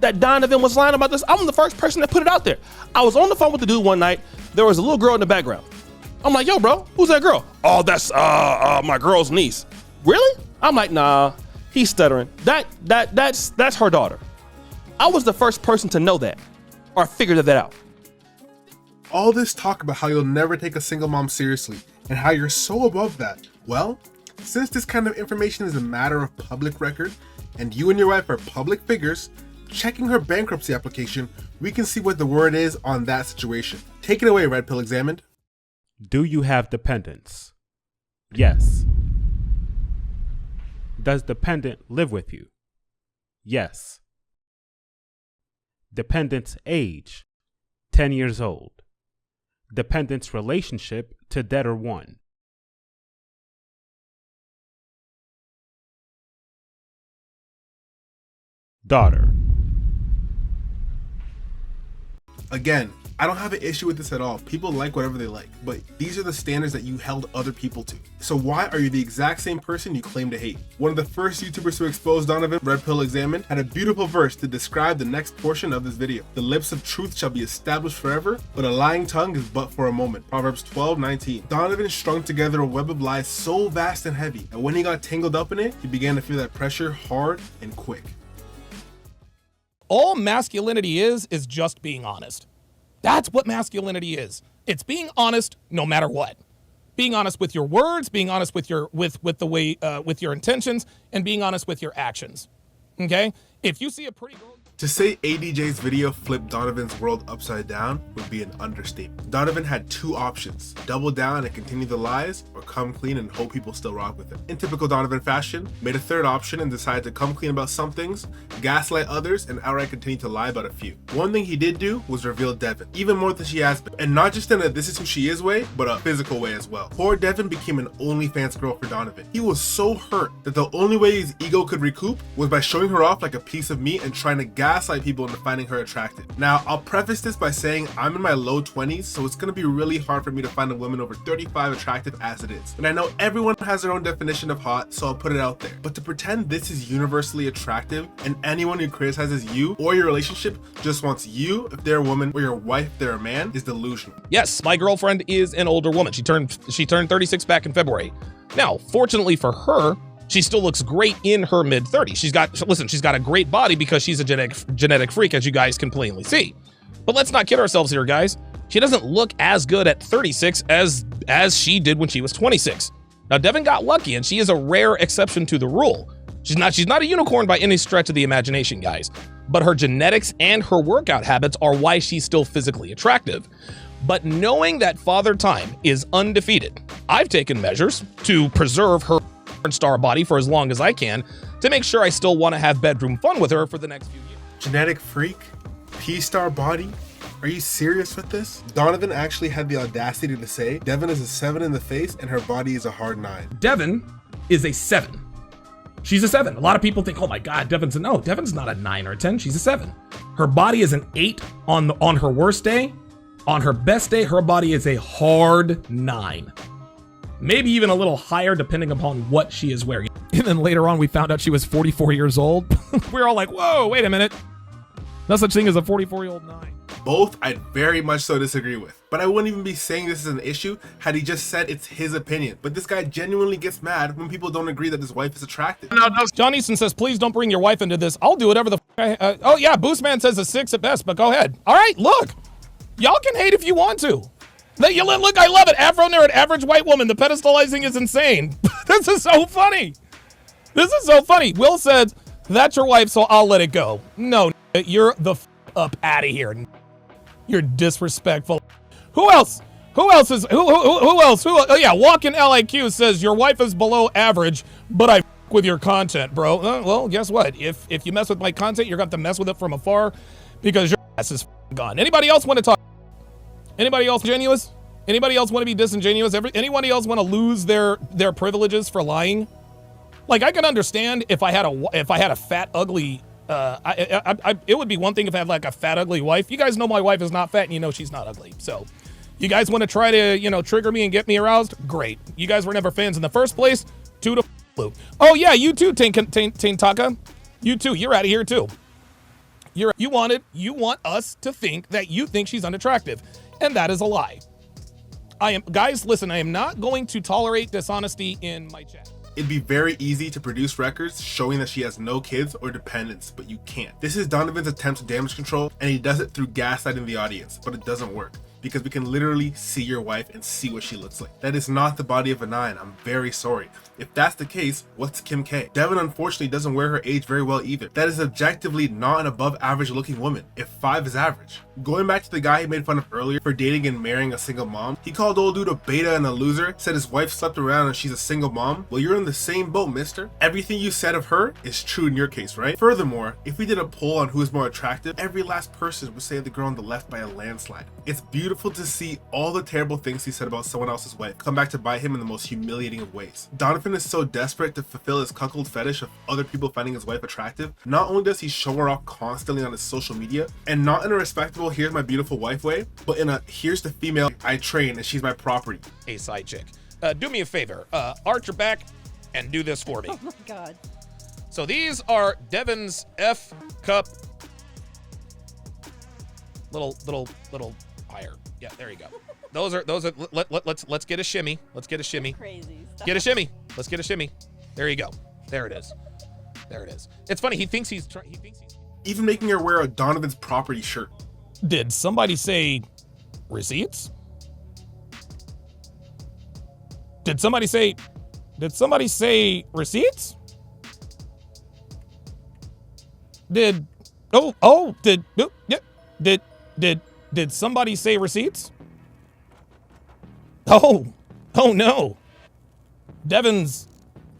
that Donovan was lying about this. I'm the first person that put it out there. I was on the phone with the dude one night. There was a little girl in the background. I'm like, yo, bro, who's that girl? Oh, that's my girl's niece. Really? I'm like, nah, he's stuttering. That's her daughter. I was the first person to know that or figure that out. All this talk about how you'll never take a single mom seriously And how you're so above that? Well, since this kind of information is a matter of public record, and you and your wife are public figures, checking her bankruptcy application, we can see what the word is on that situation. Take it away, Red Pill Examined. Do you have dependents? Yes. Does dependent live with you? Yes. Dependent's age, 10 years old. Dependent's relationship to debtor 1. Daughter. Again, I don't have an issue with this at all. People like whatever they like, but these are the standards that you held other people to. So why are you the exact same person you claim to hate? One of the first YouTubers to expose Donovan, Red Pill Examined, had a beautiful verse to describe the next portion of this video. The lips of truth shall be established forever, but a lying tongue is but for a moment. Proverbs 12:19. Donovan strung together a web of lies so vast and heavy, and when he got tangled up in it, he began to feel that pressure hard and quick. All masculinity is just being honest. That's what masculinity is. It's being honest no matter what. Being honest with your words, being honest with your with the way with your intentions, and being honest with your actions. Okay? If you see a pretty girl, to say ADJ's video flipped Donovan's world upside down would be an understatement. Donovan had two options: double down and continue the lies, or come clean and hope people still rock with him. In typical Donovan fashion, made a third option and decided to come clean about some things, gaslight others, and outright continue to lie about a few. One thing he did do was reveal Devon, even more than she has been, and not just in a this is who she is way, but a physical way as well. Poor Devon became an OnlyFans girl for Donovan. He was so hurt that the only way his ego could recoup was by showing her off like a piece of meat and trying to gaslight people into finding her attractive. Now, I'll preface this by saying I'm in my low 20s, so it's gonna be really hard for me to find a woman over 35 attractive as it is. And I know everyone has their own definition of hot, so I'll put it out there. But to pretend this is universally attractive and anyone who criticizes you or your relationship just wants you if they're a woman, or your wife if they're a man, is delusional. yes, my girlfriend is an older woman. She turned 36 back in February. Now, fortunately for her, she still looks great in her mid-30s. She's got a great body because she's a genetic freak, as you guys can plainly see. But let's not kid ourselves here, guys. She doesn't look as good at 36 as she did when she was 26. Now, Devon got lucky, and she is a rare exception to the rule. She's not a unicorn by any stretch of the imagination, guys. But her genetics and her workout habits are why she's still physically attractive. But knowing that Father Time is undefeated, I've taken measures to preserve her star body for as long as I can to make sure I still want to have bedroom fun with her for the next few years. Genetic freak? P-star body? Are you serious with this? Donovan actually had the audacity to say Devon is a 7 in the face and her body is a hard 9. Devon is a 7. She's a 7. A lot of people think, oh my God, Devon's not a 9 or a 10. She's a 7. Her body is an 8 on her worst day. On her best day, her body is a hard 9. Maybe even a little higher depending upon what she is wearing. And then later on, we found out she was 44 years old. We were all like, whoa, wait a minute. No such thing as a 44-year-old 9. Both I'd very much so disagree with. But I wouldn't even be saying this is an issue had he just said it's his opinion. But this guy genuinely gets mad when people don't agree that his wife is attractive. No. John Easton says, please don't bring your wife into this. I'll do whatever the oh yeah, Boostman says a 6 at best, but go ahead. All right, look. Y'all can hate if you want to. Look, I love it. Afro nerd, average white woman. The pedestalizing is insane. This is so funny. This is so funny. Will said, that's your wife, so I'll let it go. No, you're the up out of here. You're disrespectful. Who else? Who else? Oh yeah, Walking LIQ says your wife is below average, but I with your content, bro. Well, guess what? If you mess with my content, you're going to have to mess with it from afar because your ass is gone. Anybody else want to talk? Anybody else disingenuous? Anybody else want to be disingenuous? Anybody else want to lose their privileges for lying? Like, I can understand if I had a fat, ugly. It would be one thing if I had like a fat, ugly wife. You guys know my wife is not fat, and you know she's not ugly. So, you guys want to try to trigger me and get me aroused? Great. You guys were never fans in the first place. 2 to blue. Oh yeah, you too, Taka. You too. You're out of here too. You want us to think that you think she's unattractive. And that is a lie. Guys, listen, I am not going to tolerate dishonesty in my chat. It'd be very easy to produce records showing that she has no kids or dependents, but you can't. This is Donovan's attempt to damage control, and he does it through gaslighting the audience, but it doesn't work. because we can literally see your wife and see what she looks like. That is not the body of a 9. I'm very sorry. If that's the case, what's Kim K? Devon unfortunately doesn't wear her age very well either. That is objectively not an above average looking woman, if 5 is average. Going back to the guy he made fun of earlier for dating and marrying a single mom, he called old dude a beta and a loser, said his wife slept around and she's a single mom. Well, you're in the same boat, mister. Everything you said of her is true in your case, right? Furthermore, if we did a poll on who is more attractive, every last person would say the girl on the left by a landslide. It's beautiful to see all the terrible things he said about someone else's wife come back to bite him in the most humiliating of ways. Donovan is so desperate to fulfill his cuckold fetish of other people finding his wife attractive. Not only does he show her off constantly on his social media, and not in a respectable here's my beautiful wife way, but in a here's the female I train and she's my property. A side chick. Do me a favor. Arch your back and do this for me. Oh my god. So these are Devon's F cup. Little higher. Yeah, there you go. Those are let's get a shimmy. Let's get a shimmy. Crazy stuff. Get a shimmy. Let's get a shimmy. There you go. There it is. There it is. It's funny. He thinks he's Even making her wear a Donovan's property shirt. Did somebody say receipts? Did somebody say receipts? Did somebody say receipts? Oh no. Devon's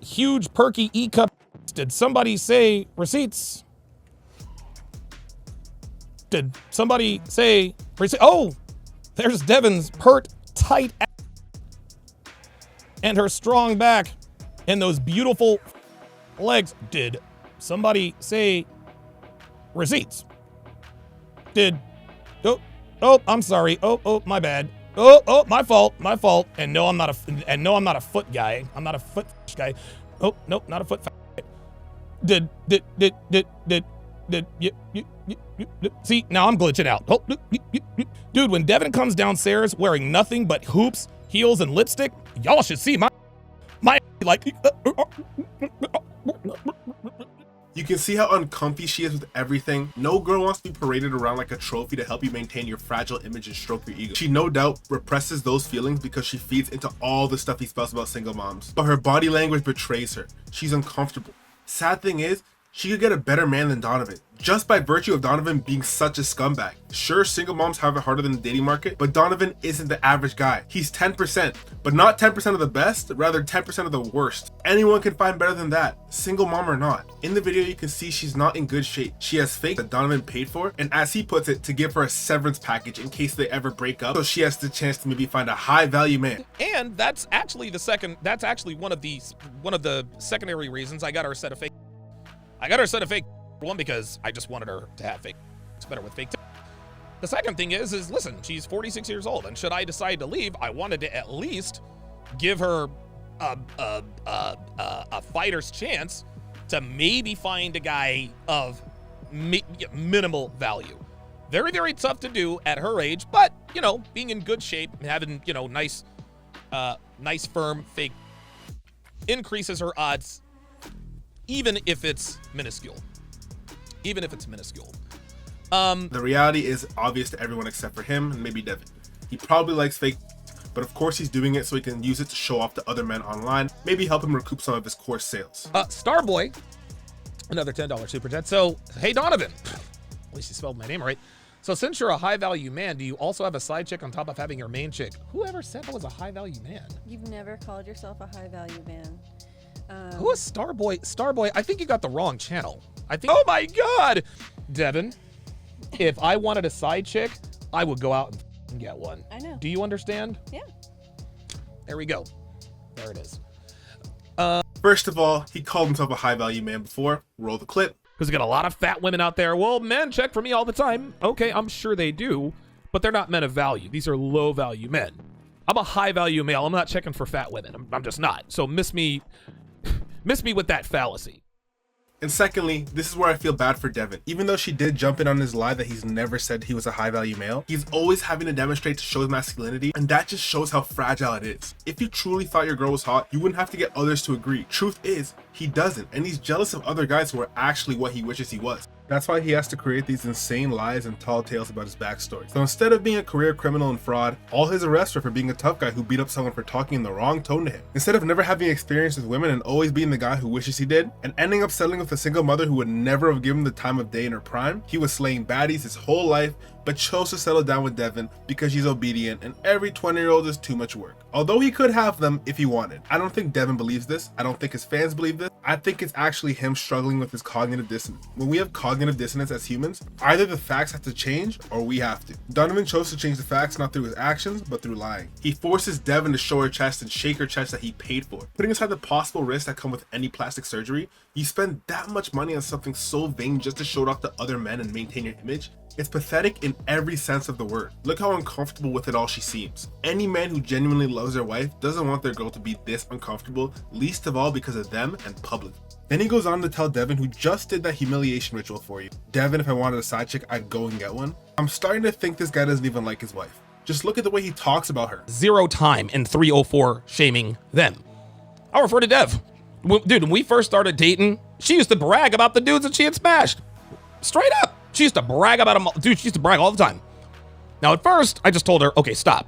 huge perky E cup. Did somebody say receipts? Did somebody say receipts? Oh, there's Devon's pert tight ass and her strong back and those beautiful legs. Did somebody say receipts? I'm sorry. My bad. My fault. And no, I'm not a foot guy. I'm not a foot guy. Oh, nope, not a foot. See, now I'm glitching out. Oh, dude, when Devon comes downstairs wearing nothing but hoops, heels, and lipstick, y'all should see my like. You can see how uncomfy she is with everything. No girl wants to be paraded around like a trophy to help you maintain your fragile image and stroke your ego. She no doubt represses those feelings because she feeds into all the stuff he spells about single moms. But her body language betrays her. She's uncomfortable. Sad thing is, she could get a better man than Donovan, just by virtue of Donovan being such a scumbag. Sure, single moms have it harder than the dating market, but Donovan isn't the average guy. He's 10%, but not 10% of the best, rather 10% of the worst. Anyone can find better than that, single mom or not. In the video, you can see she's not in good shape. She has fake that Donovan paid for, and as he puts it, to give her a severance package in case they ever break up, so she has the chance to maybe find a high value man. And that's actually one of the secondary reasons I got her a set of fake. I got her a set of fake. One, because I just wanted her to have fake. It's better with fake. The second thing is listen, she's 46 years old, and should I decide to leave, I wanted to at least give her a fighter's chance to maybe find a guy of minimal value. Very, very tough to do at her age, but you know, being in good shape, having nice firm fake increases her odds. Even if it's minuscule. The reality is obvious to everyone except for him and maybe Devon. He probably likes fake, but of course he's doing it so he can use it to show off to other men online, maybe help him recoup some of his course sales. Starboy, another $10 super chat. So, hey Donovan, at least you spelled my name right. So since you're a high value man, do you also have a side chick on top of having your main chick? Whoever said I was a high value man? You've never called yourself a high value man. Who is Starboy? Starboy, I think you got the wrong channel. Oh my God, Devon, if I wanted a side chick, I would go out and get one. I know. Do you understand? Yeah. There we go. There it is. First of all, he called himself a high value man before. Roll the clip. Because we got a lot of fat women out there. Well, men check for me all the time. Okay, I'm sure they do, but they're not men of value. These are low value men. I'm a high value male. I'm not checking for fat women. I'm just not. So miss me with that fallacy. And secondly, this is where I feel bad for Devon. Even though she did jump in on his lie that he's never said he was a high value male, he's always having to demonstrate to show his masculinity, and that just shows how fragile it is. If you truly thought your girl was hot, you wouldn't have to get others to agree. Truth is, he doesn't, and he's jealous of other guys who are actually what he wishes he was. That's why he has to create these insane lies and tall tales about his backstory. So instead of being a career criminal and fraud, all his arrests were for being a tough guy who beat up someone for talking in the wrong tone to him. Instead of never having experience with women and always being the guy who wishes he did, and ending up settling with a single mother who would never have given him the time of day in her prime, he was slaying baddies his whole life, but chose to settle down with Devon because she's obedient and every 20-year-old is too much work. Although he could have them if he wanted. I don't think Devon believes this. I don't think his fans believe this. I think it's actually him struggling with his cognitive dissonance. When we have cognitive dissonance as humans, either the facts have to change or we have to. Donovan chose to change the facts not through his actions, but through lying. He forces Devon to show her chest and shake her chest that he paid for. Putting aside the possible risks that come with any plastic surgery, you spend that much money on something so vain just to show it off to other men and maintain your image. It's pathetic in every sense of the word. Look how uncomfortable with it all she seems. Any man who genuinely loves their wife doesn't want their girl to be this uncomfortable, least of all because of them and public. Then he goes on to tell Devon, who just did that humiliation ritual for you, Devon, if I wanted a side chick, I'd go and get one. I'm starting to think this guy doesn't even like his wife. Just look at the way he talks about her. 0 time in 304 shaming them. I'll refer to Dev. Dude, when we first started dating, she used to brag about the dudes that she had smashed. Straight up. She used to brag about them. Dude, she used to brag all the time. Now, at first, I just told her, okay, stop.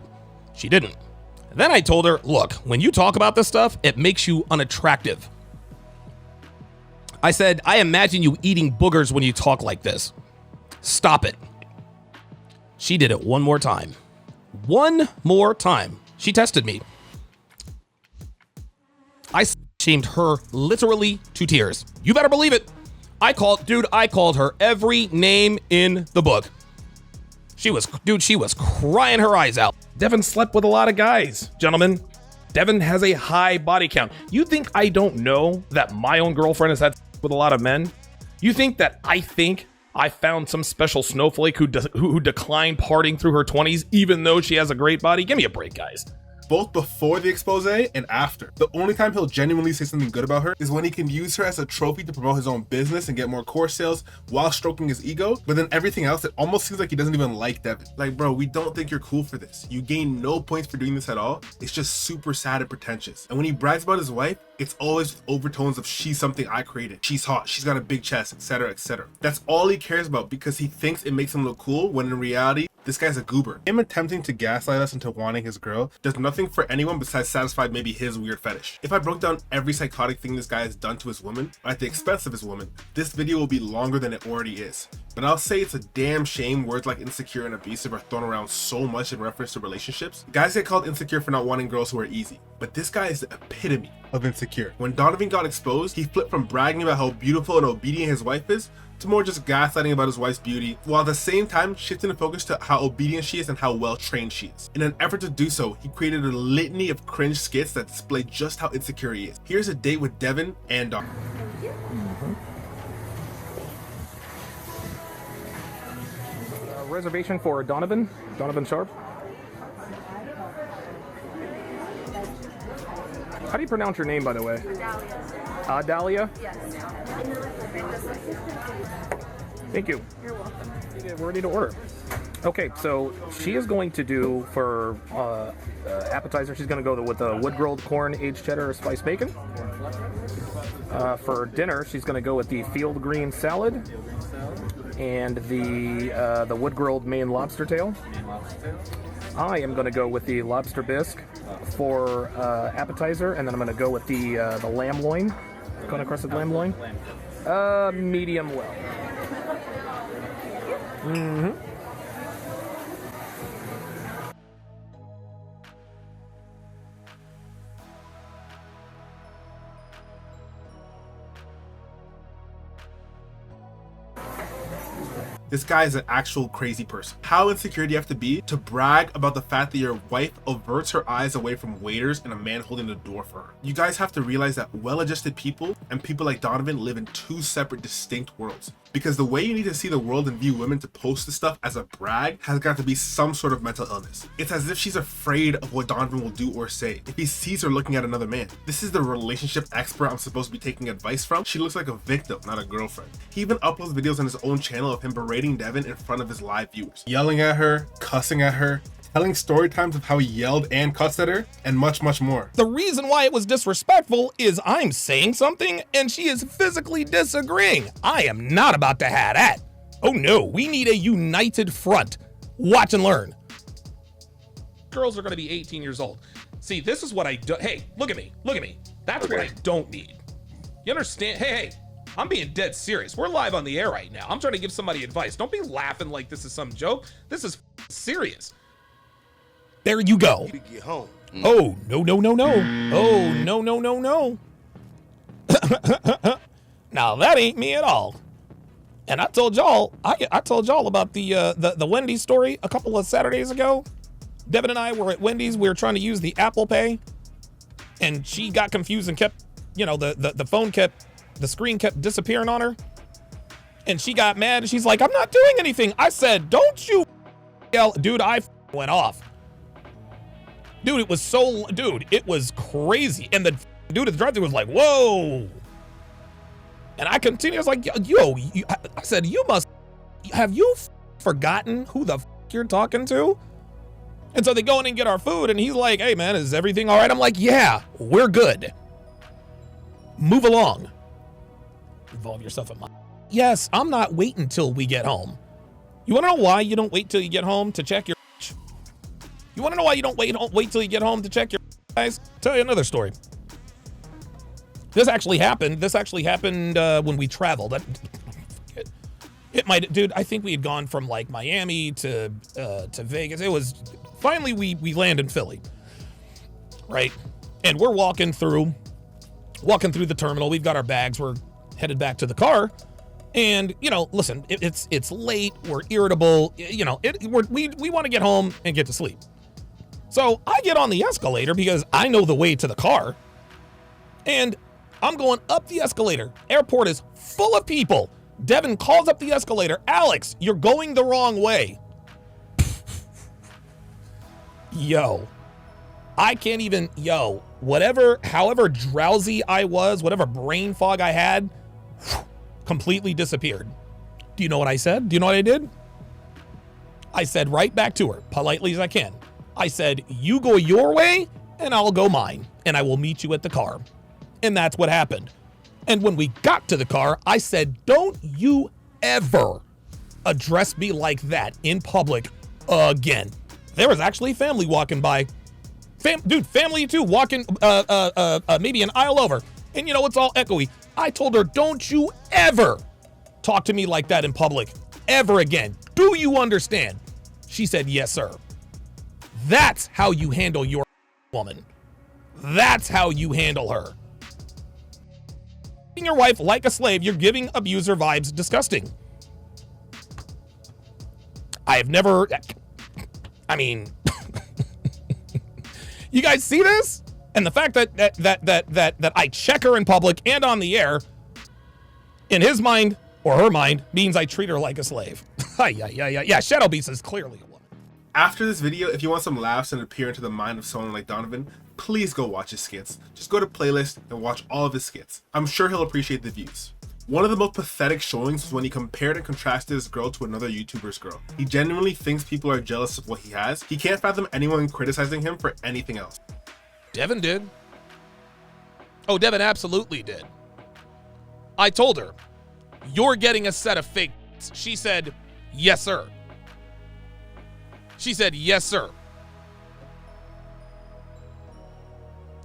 She didn't. Then I told her, look, when you talk about this stuff, it makes you unattractive. I said, I imagine you eating boogers when you talk like this. Stop it. She did it one more time. One more time. She tested me. I shamed her literally to tears. You better believe it. I called her every name in the book. She was crying her eyes out. Devon slept with a lot of guys, gentlemen. Devon has a high body count. You think I don't know that my own girlfriend has had with a lot of men? You think I found some special snowflake who declined partying through her 20s even though she has a great body? Give me a break, guys. Both before the expose and after. The only time he'll genuinely say something good about her is when he can use her as a trophy to promote his own business and get more course sales while stroking his ego. But then everything else, it almost seems like he doesn't even like Devon. Like, bro, we don't think you're cool for this. You gain no points for doing this at all. It's just super sad and pretentious. And when he brags about his wife, it's always with overtones of she's something I created. She's hot. She's got a big chest, etc., etc. That's all he cares about because he thinks it makes him look cool when in reality, this guy's a goober. Him attempting to gaslight us into wanting his girl does nothing for anyone besides satisfy maybe his weird fetish. If I broke down every psychotic thing this guy has done to his woman, at the expense of his woman, this video will be longer than it already is. But I'll say it's a damn shame words like insecure and abusive are thrown around so much in reference to relationships. Guys get called insecure for not wanting girls who are easy, but this guy is the epitome of insecure. When Donovan got exposed, he flipped from bragging about how beautiful and obedient his wife is to more just gaslighting about his wife's beauty, while at the same time shifting the focus to how obedient she is and how well trained she is. In an effort to do so, he created a litany of cringe skits that display just how insecure he is. Here's a date with Devon and Donovan. Reservation for Donovan Sharpe. How do you pronounce your name, by the way? Dahlia. Dahlia? Yes. Thank you. You're welcome. We're ready to order. Okay, so she is going to do for appetizer, she's going to go with the wood-grilled corn, aged cheddar, spiced bacon. For dinner, she's going to go with the field green salad and the wood-grilled Maine lobster tail. I am going to go with the lobster bisque for appetizer, and then I'm going to go with the lamb loin, crusted lamb loin. Medium well. This guy is an actual crazy person. How insecure do you have to be to brag about the fact that your wife averts her eyes away from waiters and a man holding the door for her? You guys have to realize that well-adjusted people and people like Donovan live in two separate, distinct worlds. Because the way you need to see the world and view women to post this stuff as a brag has got to be some sort of mental illness. It's as if she's afraid of what Donovan will do or say if he sees her looking at another man. This is the relationship expert I'm supposed to be taking advice from. She looks like a victim, not a girlfriend. He even uploads videos on his own channel of him berating Devon in front of his live viewers, yelling at her, cussing at her, telling story times of how he yelled and cussed at her, and much, much more. The reason why it was disrespectful is I'm saying something and she is physically disagreeing. I am not about to have that. Oh no, we need a united front. Watch and learn. Girls are gonna be 18 years old. See, this is what I do. Hey, look at me, look at me. That's what I don't need. You understand? Hey, I'm being dead serious. We're live on the air right now. I'm trying to give somebody advice. Don't be laughing like this is some joke. This is serious. There you go. You need to get home. Oh, no, no, no, no. Oh, no, no, no, no. Now that ain't me at all. And I told y'all, I told y'all about the Wendy's story a couple of Saturdays ago. Devon and I were at Wendy's. We were trying to use the Apple Pay, and she got confused and kept, you know, the screen kept disappearing on her. And she got mad, and she's like, I'm not doing anything. I said, don't you yell. Dude, I went off. Dude, it was crazy. And the dude at the drive-thru was like, whoa. And I continued, I was like, yo, I said, have you forgotten who the you're talking to? And so they go in and get our food, and he's like, hey man, is everything all right? I'm like, yeah, we're good. Move along. Involve yourself in my. Yes, I'm not waiting till we get home. You wanna know why you don't wait till you get home to check your. You wanna know why you don't wait till you get home to check your guys? Tell you another story. This actually happened when we traveled. It might, dude, I think we had gone from like Miami to Vegas. It was, finally we land in Philly, right? And we're walking through the terminal. We've got our bags. We're headed back to the car. And, you know, listen, it's late. We're irritable. You know, we want to get home and get to sleep. So I get on the escalator because I know the way to the car. And I'm going up the escalator. Airport is full of people. Devon calls up the escalator. Alex, you're going the wrong way. Yo, I can't even, however drowsy I was, whatever brain fog I had, completely disappeared. Do you know what I said? Do you know what I did? I said right back to her, politely as I can. I said, you go your way and I'll go mine, and I will meet you at the car. And that's what happened. And when we got to the car, I said, don't you ever address me like that in public again. There was actually family walking by. Family too, walking maybe an aisle over. And you know, it's all echoey. I told her, don't you ever talk to me like that in public ever again. Do you understand? She said, yes, sir. That's how you handle your woman. That's how you handle her. Your wife like a slave, you're giving abuser vibes. Disgusting. You guys see this? And the fact that I check her in public and on the air, in his mind or her mind, means I treat her like a slave. Yeah, Shadow Beast is clearly a woman. After this video, if you want some laughs and appear into the mind of someone like Donovan, please go watch his skits. Just go to playlist and watch all of his skits. I'm sure he'll appreciate the views. One of the most pathetic showings was when he compared and contrasted his girl to another YouTuber's girl. He genuinely thinks people are jealous of what he has. He can't fathom anyone criticizing him for anything else. Devon did. Oh, Devon absolutely did. I told her, you're getting a set of fake. She said, yes, sir. She said, yes, sir.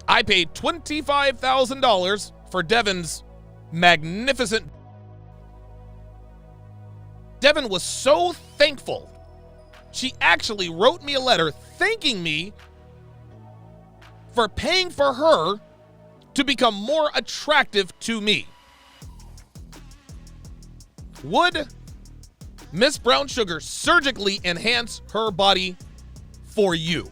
I paid $25,000 for Devon's magnificent. Devon was so thankful. She actually wrote me a letter thanking me for paying for her to become more attractive to me. Would Miss Brown Sugar surgically enhance her body for you?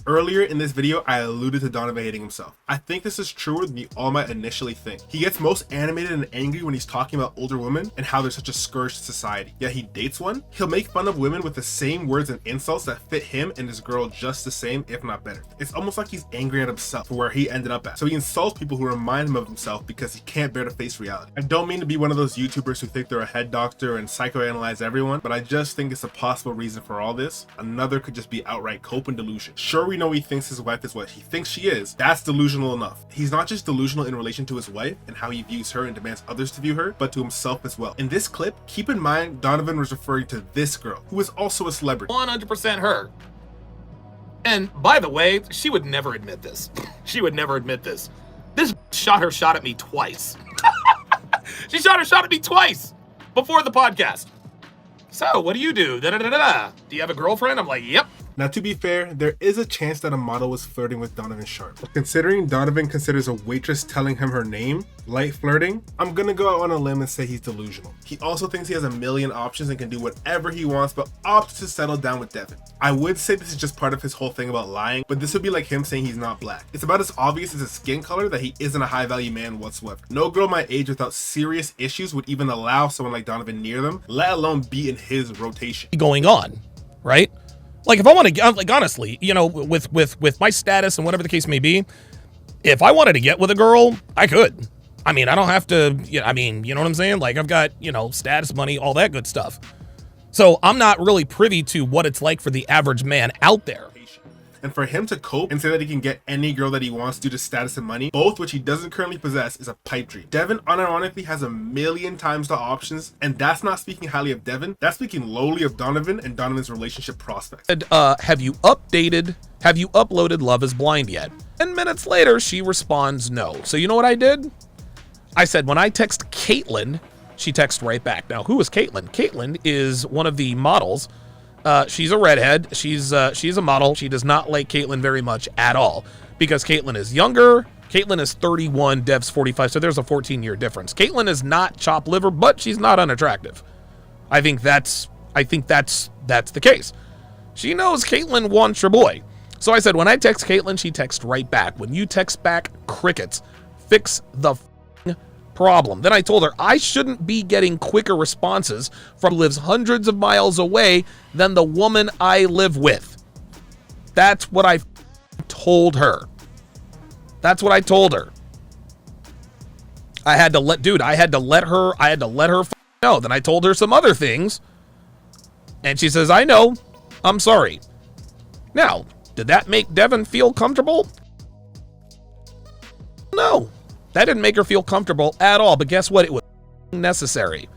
Earlier in this video, I alluded to Donovan hating himself. I think this is truer than you all might initially think. He gets most animated and angry when he's talking about older women and how they're such a scourge to society. Yet he dates one. He'll make fun of women with the same words and insults that fit him and his girl just the same, if not better. It's almost like he's angry at himself for where he ended up at. So he insults people who remind him of himself because he can't bear to face reality. I don't mean to be one of those YouTubers who think they're a head doctor and psychoanalyze everyone, but I just think it's a possible reason for all this. Another could just be outright cope and delusion. Sure, we know he thinks his wife is what he thinks she is. That's delusional enough. He's not just delusional in relation to his wife and how he views her and demands others to view her, but to himself as well. In this clip, keep in mind Donovan was referring to this girl, who is also a celebrity. 100% her. And by the way, she would never admit this. She would never admit this. This shot at me twice. She shot at me twice before the podcast. So what do you do? Da-da-da-da-da. Do you have a girlfriend? I'm like, yep. Now, to be fair, there is a chance that a model was flirting with Donovan Sharpe. Considering Donovan considers a waitress telling him her name light flirting, I'm gonna go out on a limb and say he's delusional. He also thinks he has a million options and can do whatever he wants, but opts to settle down with Devon. I would say this is just part of his whole thing about lying, but this would be like him saying he's not black. It's about as obvious as his skin color that he isn't a high value man whatsoever. No girl my age without serious issues would even allow someone like Donovan near them, let alone be in his rotation. Going on, right? Like if I want to, like honestly, you know, with my status and whatever the case may be, if I wanted to get with a girl, I could. I mean, I don't have to, you know what I'm saying? Like I've got, status, money, all that good stuff. So I'm not really privy to what it's like for the average man out there. And for him to cope and say that he can get any girl that he wants due to status and money, both which he doesn't currently possess, is a pipe dream. Devon unironically has a million times the options, and that's not speaking highly of Devon, that's speaking lowly of Donovan and Donovan's relationship prospects. And, have you uploaded Love is Blind yet? 10 minutes later, she responds no. So you know what I did? I said, when I text Caitlin, she texts right back. Now, who is Caitlin? Caitlin is one of the models. She's a redhead. She's a model. She does not like Caitlyn very much at all because Caitlyn is younger. Caitlyn is 31, Dev's 45, so there's a 14-year difference. Caitlyn is not chopped liver, but she's not unattractive. I think that's the case. She knows Caitlyn wants your boy. So I said, when I text Caitlyn, she texts right back. When you text back, crickets. Fix the problem. Then I told her I shouldn't be getting quicker responses from who lives hundreds of miles away than the woman I live with. That's what I told her. That's what I told her. I had to let her know. Then I told her some other things. And she says, I know. I'm sorry. Now, did that make Devon feel comfortable? No. That didn't make her feel comfortable at all, but guess what? It was necessary.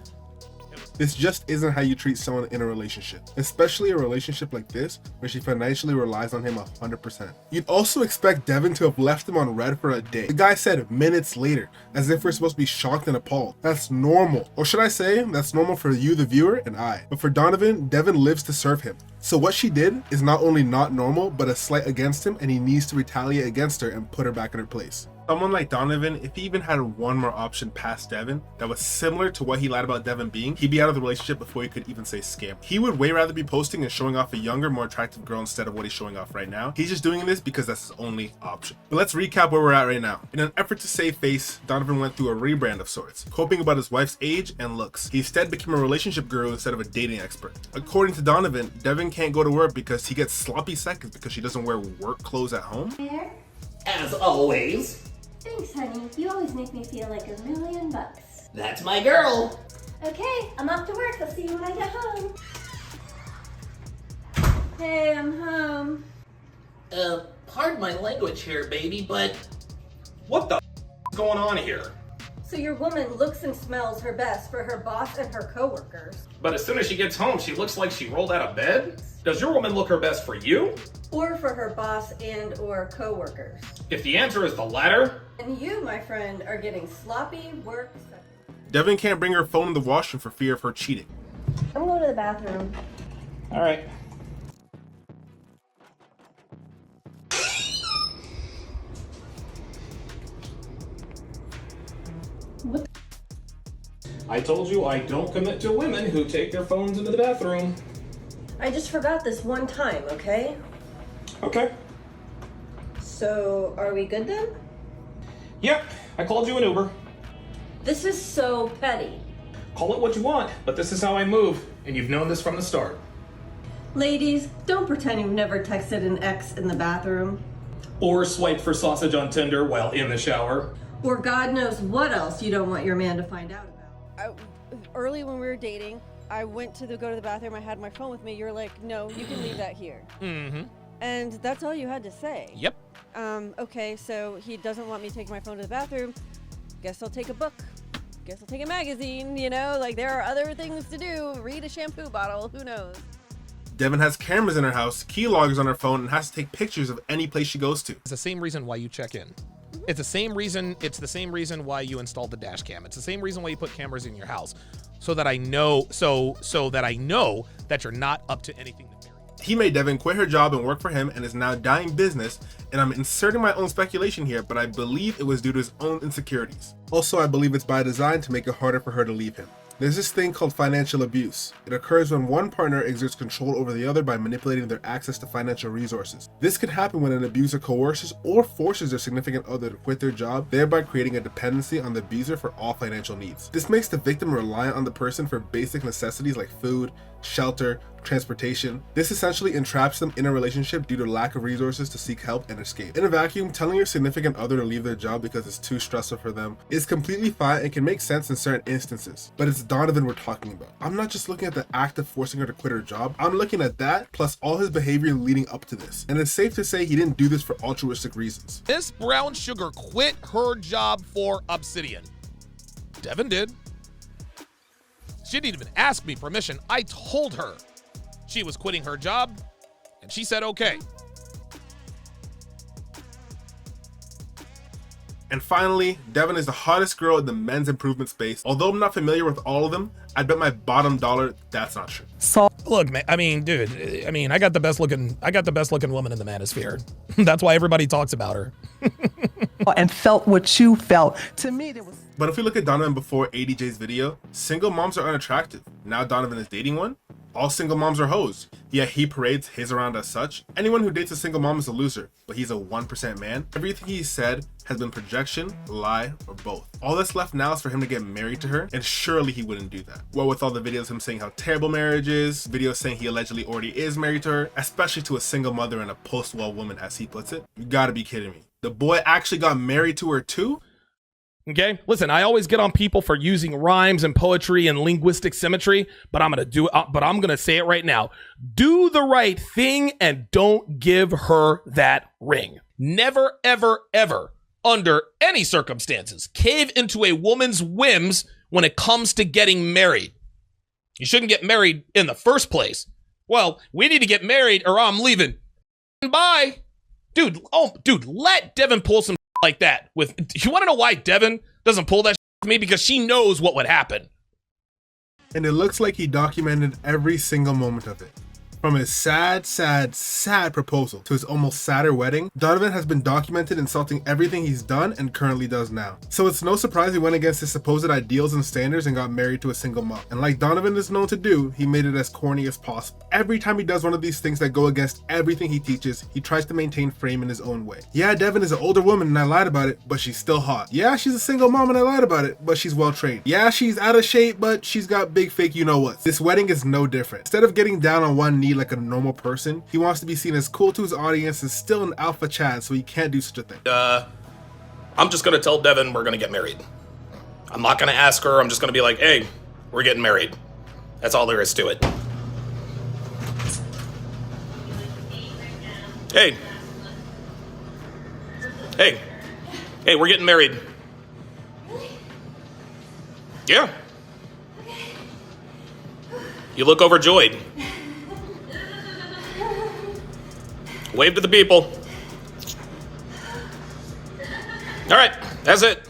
This just isn't how you treat someone in a relationship, especially a relationship like this, where she financially relies on him 100%. You'd also expect Devon to have left him on red for a day. The guy said minutes later, as if we're supposed to be shocked and appalled. That's normal. Or should I say, that's normal for you, the viewer, and I. But for Donovan, Devon lives to serve him. So what she did is not only not normal, but a slight against him, and he needs to retaliate against her and put her back in her place. Someone like Donovan, if he even had one more option past Devon that was similar to what he lied about Devon being, he'd be out of the relationship before he could even say scam. He would way rather be posting and showing off a younger, more attractive girl instead of what he's showing off right now. He's just doing this because that's his only option. But let's recap where we're at right now. In an effort to save face, Donovan went through a rebrand of sorts, hoping about his wife's age and looks. He instead became a relationship guru instead of a dating expert. According to Donovan, Devon can't go to work because he gets sloppy seconds because she doesn't wear work clothes at home. There. As always. Thanks, honey. You always make me feel like $1,000,000. That's my girl. Okay, I'm off to work. I'll see you when I get home. Hey, I'm home. Pardon my language here, baby, but What the is going on here? So your woman looks and smells her best for her boss and her coworkers. But as soon as she gets home, she looks like she rolled out of bed? Does your woman look her best for you? Or for her boss and or coworkers. If the answer is the latter, And you, my friend, are getting sloppy work. Devon can't bring her phone in the washroom for fear of her cheating. I'm going to the bathroom. all right. I told you I don't commit to women who take their phones into the bathroom. I just forgot this one time, okay? Okay. So, are we good then? Yep, I called you an Uber. This is so petty. Call it what you want, but this is how I move, and you've known this from the start. Ladies, don't pretend you've never texted an ex in the bathroom. Or swiped for sausage on Tinder while in the shower. Or God knows what else you don't want your man to find out about. Early when we were dating, I went to go to the bathroom. I had my phone with me. You're like, no, you can leave that here. Mm-hmm. And that's all you had to say. Yep. Okay, so he doesn't want me taking my phone to the bathroom. Guess I'll take a book. Guess I'll take a magazine, you know? Like, there are other things to do. Read a shampoo bottle. Who knows? Devon has cameras in her house, key loggers on her phone, and has to take pictures of any place she goes to. It's the same reason why you check in. It's the same reason why you installed the dash cam. It's the same reason why you put cameras in your house. So that I know that you're not up to anything nefarious. He made Devon quit her job and work for him and is now dying business, and I'm inserting my own speculation here, but I believe it was due to his own insecurities. Also, I believe it's by design to make it harder for her to leave him. There's this thing called financial abuse. It occurs when one partner exerts control over the other by manipulating their access to financial resources. This could happen when an abuser coerces or forces their significant other to quit their job, thereby creating a dependency on the abuser for all financial needs. This makes the victim reliant on the person for basic necessities like food, shelter, transportation. This essentially entraps them in a relationship due to lack of resources to seek help and escape. In a vacuum, telling your significant other to leave their job because it's too stressful for them is completely fine and can make sense in certain instances, but it's Donovan we're talking about. I'm not just looking at the act of forcing her to quit her job, I'm looking at that plus all his behavior leading up to this, and it's safe to say he didn't do this for altruistic reasons. Miss Brown Sugar quit her job for Obsidian. Devon did. She didn't even ask me permission. I told her she was quitting her job, and she said okay. And finally, Devon is the hottest girl in the men's improvement space. Although I'm not familiar with all of them, I bet my bottom dollar that's not true. So look, man, I mean, dude, I got the best looking woman in the manosphere. That's why everybody talks about her. And felt what you felt. To me, there was. But if we look at Donovan before ADJ's video, single moms are unattractive. Now Donovan is dating one. All single moms are hoes, yet he parades his around as such. Anyone who dates a single mom is a loser, but he's a 1% man. Everything he said has been projection, lie, or both. All that's left now is for him to get married to her, and surely he wouldn't do that. Well, with all the videos of him saying how terrible marriage is, videos saying he allegedly already is married to her, especially to a single mother and a post-wall woman as he puts it, you gotta be kidding me. The boy actually got married to her too? Okay, listen, I always get on people for using rhymes and poetry and linguistic symmetry, but I'm gonna say it right now. Do the right thing and don't give her that ring. Never, ever, ever, under any circumstances, cave into a woman's whims when it comes to getting married. You shouldn't get married in the first place. Well, we need to get married or I'm leaving. Bye. Dude, let Devon pull some like that. You want to know why Devon doesn't pull that with me? Because she knows what would happen. And it looks like he documented every single moment of it. From his sad proposal to his almost sadder wedding, Donovan has been documented insulting everything he's done and currently does now. So it's no surprise he went against his supposed ideals and standards and got married to a single mom. And like Donovan is known to do, he made it as corny as possible. Every time he does one of these things that go against everything he teaches, he tries to maintain frame in his own way. Yeah, Devon is an older woman and I lied about it, but she's still hot. Yeah, she's a single mom and I lied about it, but she's well trained. Yeah, she's out of shape, but she's got big fake you-know-what. This wedding is no different. Instead of getting down on one knee like a normal person, he wants to be seen as cool to his audience and still an alpha Chad, so he can't do such a thing. I'm just gonna tell Devon we're gonna get married. I'm not gonna ask her, I'm just gonna be like, hey, we're getting married. That's all there is to it. Hey, we're getting married. Yeah. You look overjoyed. Wave to the people. All right, that's it.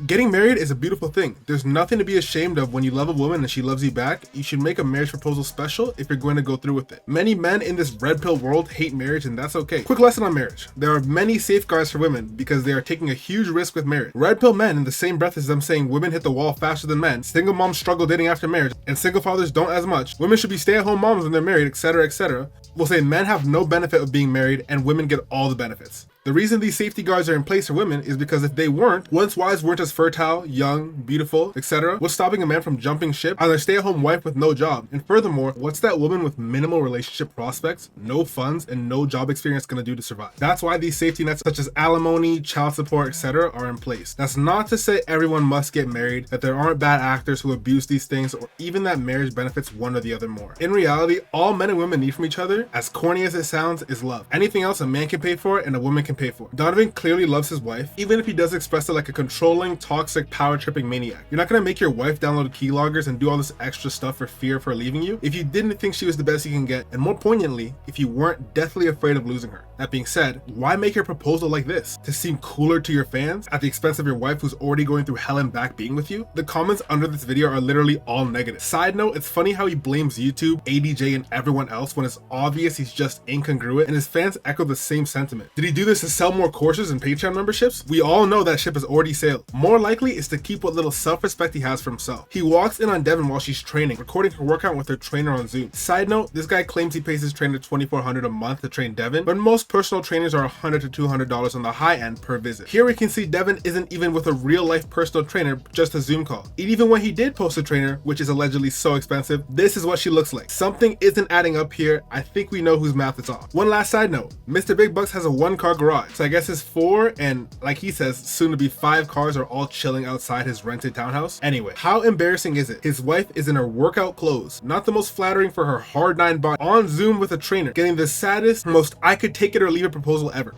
Getting married is a beautiful thing. There's nothing to be ashamed of when you love a woman and she loves you back. You should make a marriage proposal special if you're going to go through with it. Many men in this red pill world hate marriage and that's okay. Quick lesson on marriage. There are many safeguards for women because they are taking a huge risk with marriage. Red pill men, in the same breath as them saying women hit the wall faster than men, single moms struggle dating after marriage, and single fathers don't as much. Women should be stay-at-home moms when they're married, etc., etc. Will say men have no benefit of being married and women get all the benefits. The reason these safety guards are in place for women is because if they weren't, once wives weren't as fertile, young, beautiful, etc., what's stopping a man from jumping ship as a stay-at-home wife with no job? And furthermore, what's that woman with minimal relationship prospects, no funds, and no job experience gonna do to survive? That's why these safety nets such as alimony, child support, etc. are in place. That's not to say everyone must get married, that there aren't bad actors who abuse these things, or even that marriage benefits one or the other more. In reality, all men and women need from each other, as corny as it sounds, is love. Anything else a man can pay for and a woman can pay for. Donovan clearly loves his wife, even if he does express it like a controlling, toxic, power-tripping maniac. You're not gonna make your wife download keyloggers and do all this extra stuff for fear of her leaving you if you didn't think she was the best you can get, and more poignantly, if you weren't deathly afraid of losing her. That being said, why make your proposal like this? To seem cooler to your fans at the expense of your wife who's already going through hell and back being with you? The comments under this video are literally all negative. Side note, it's funny how he blames YouTube, ADJ, and everyone else when it's obvious he's just incongruent, and his fans echo the same sentiment. Did he do this to sell more courses and Patreon memberships? We all know that ship has already sailed. More likely is to keep what little self-respect he has for himself. He walks in on Devon while she's training, recording her workout with her trainer on Zoom. Side note, this guy claims he pays his trainer $2,400 a month to train Devon, but most personal trainers are $100 to $200 on the high end per visit. Here we can see Devon isn't even with a real life personal trainer, just a Zoom call. And even when he did post a trainer, which is allegedly so expensive, this is what she looks like. Something isn't adding up here. I think we know whose math is off. One last side note, Mr. Big Bucks has a 1-car garage, so I guess his 4 and, like he says, soon to be 5 cars are all chilling outside his rented townhouse. Anyway, how embarrassing is it? His wife is in her workout clothes, not the most flattering for her hard 9 body, on Zoom with a trainer, getting the saddest, most I could take it or leave it proposal ever.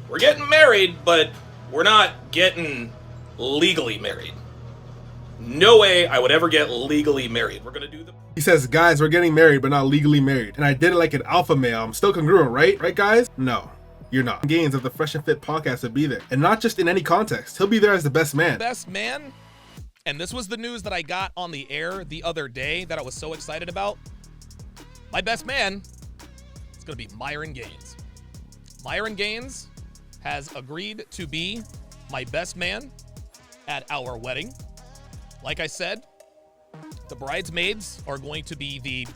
We're getting married, but we're not getting legally married. No way I would ever get legally married. We're gonna do the... He says, guys, we're getting married, but not legally married. And I did it like an alpha male. I'm still congruent, right? Right, guys? No, you're not. Gaines of the Fresh and Fit podcast would be there. And not just in any context. He'll be there as the best man. Best man? And this was the news that I got on the air the other day that I was so excited about. My best man is gonna be Myron Gaines. Myron Gaines has agreed to be my best man at our wedding. Like I said, the bridesmaids are going to be the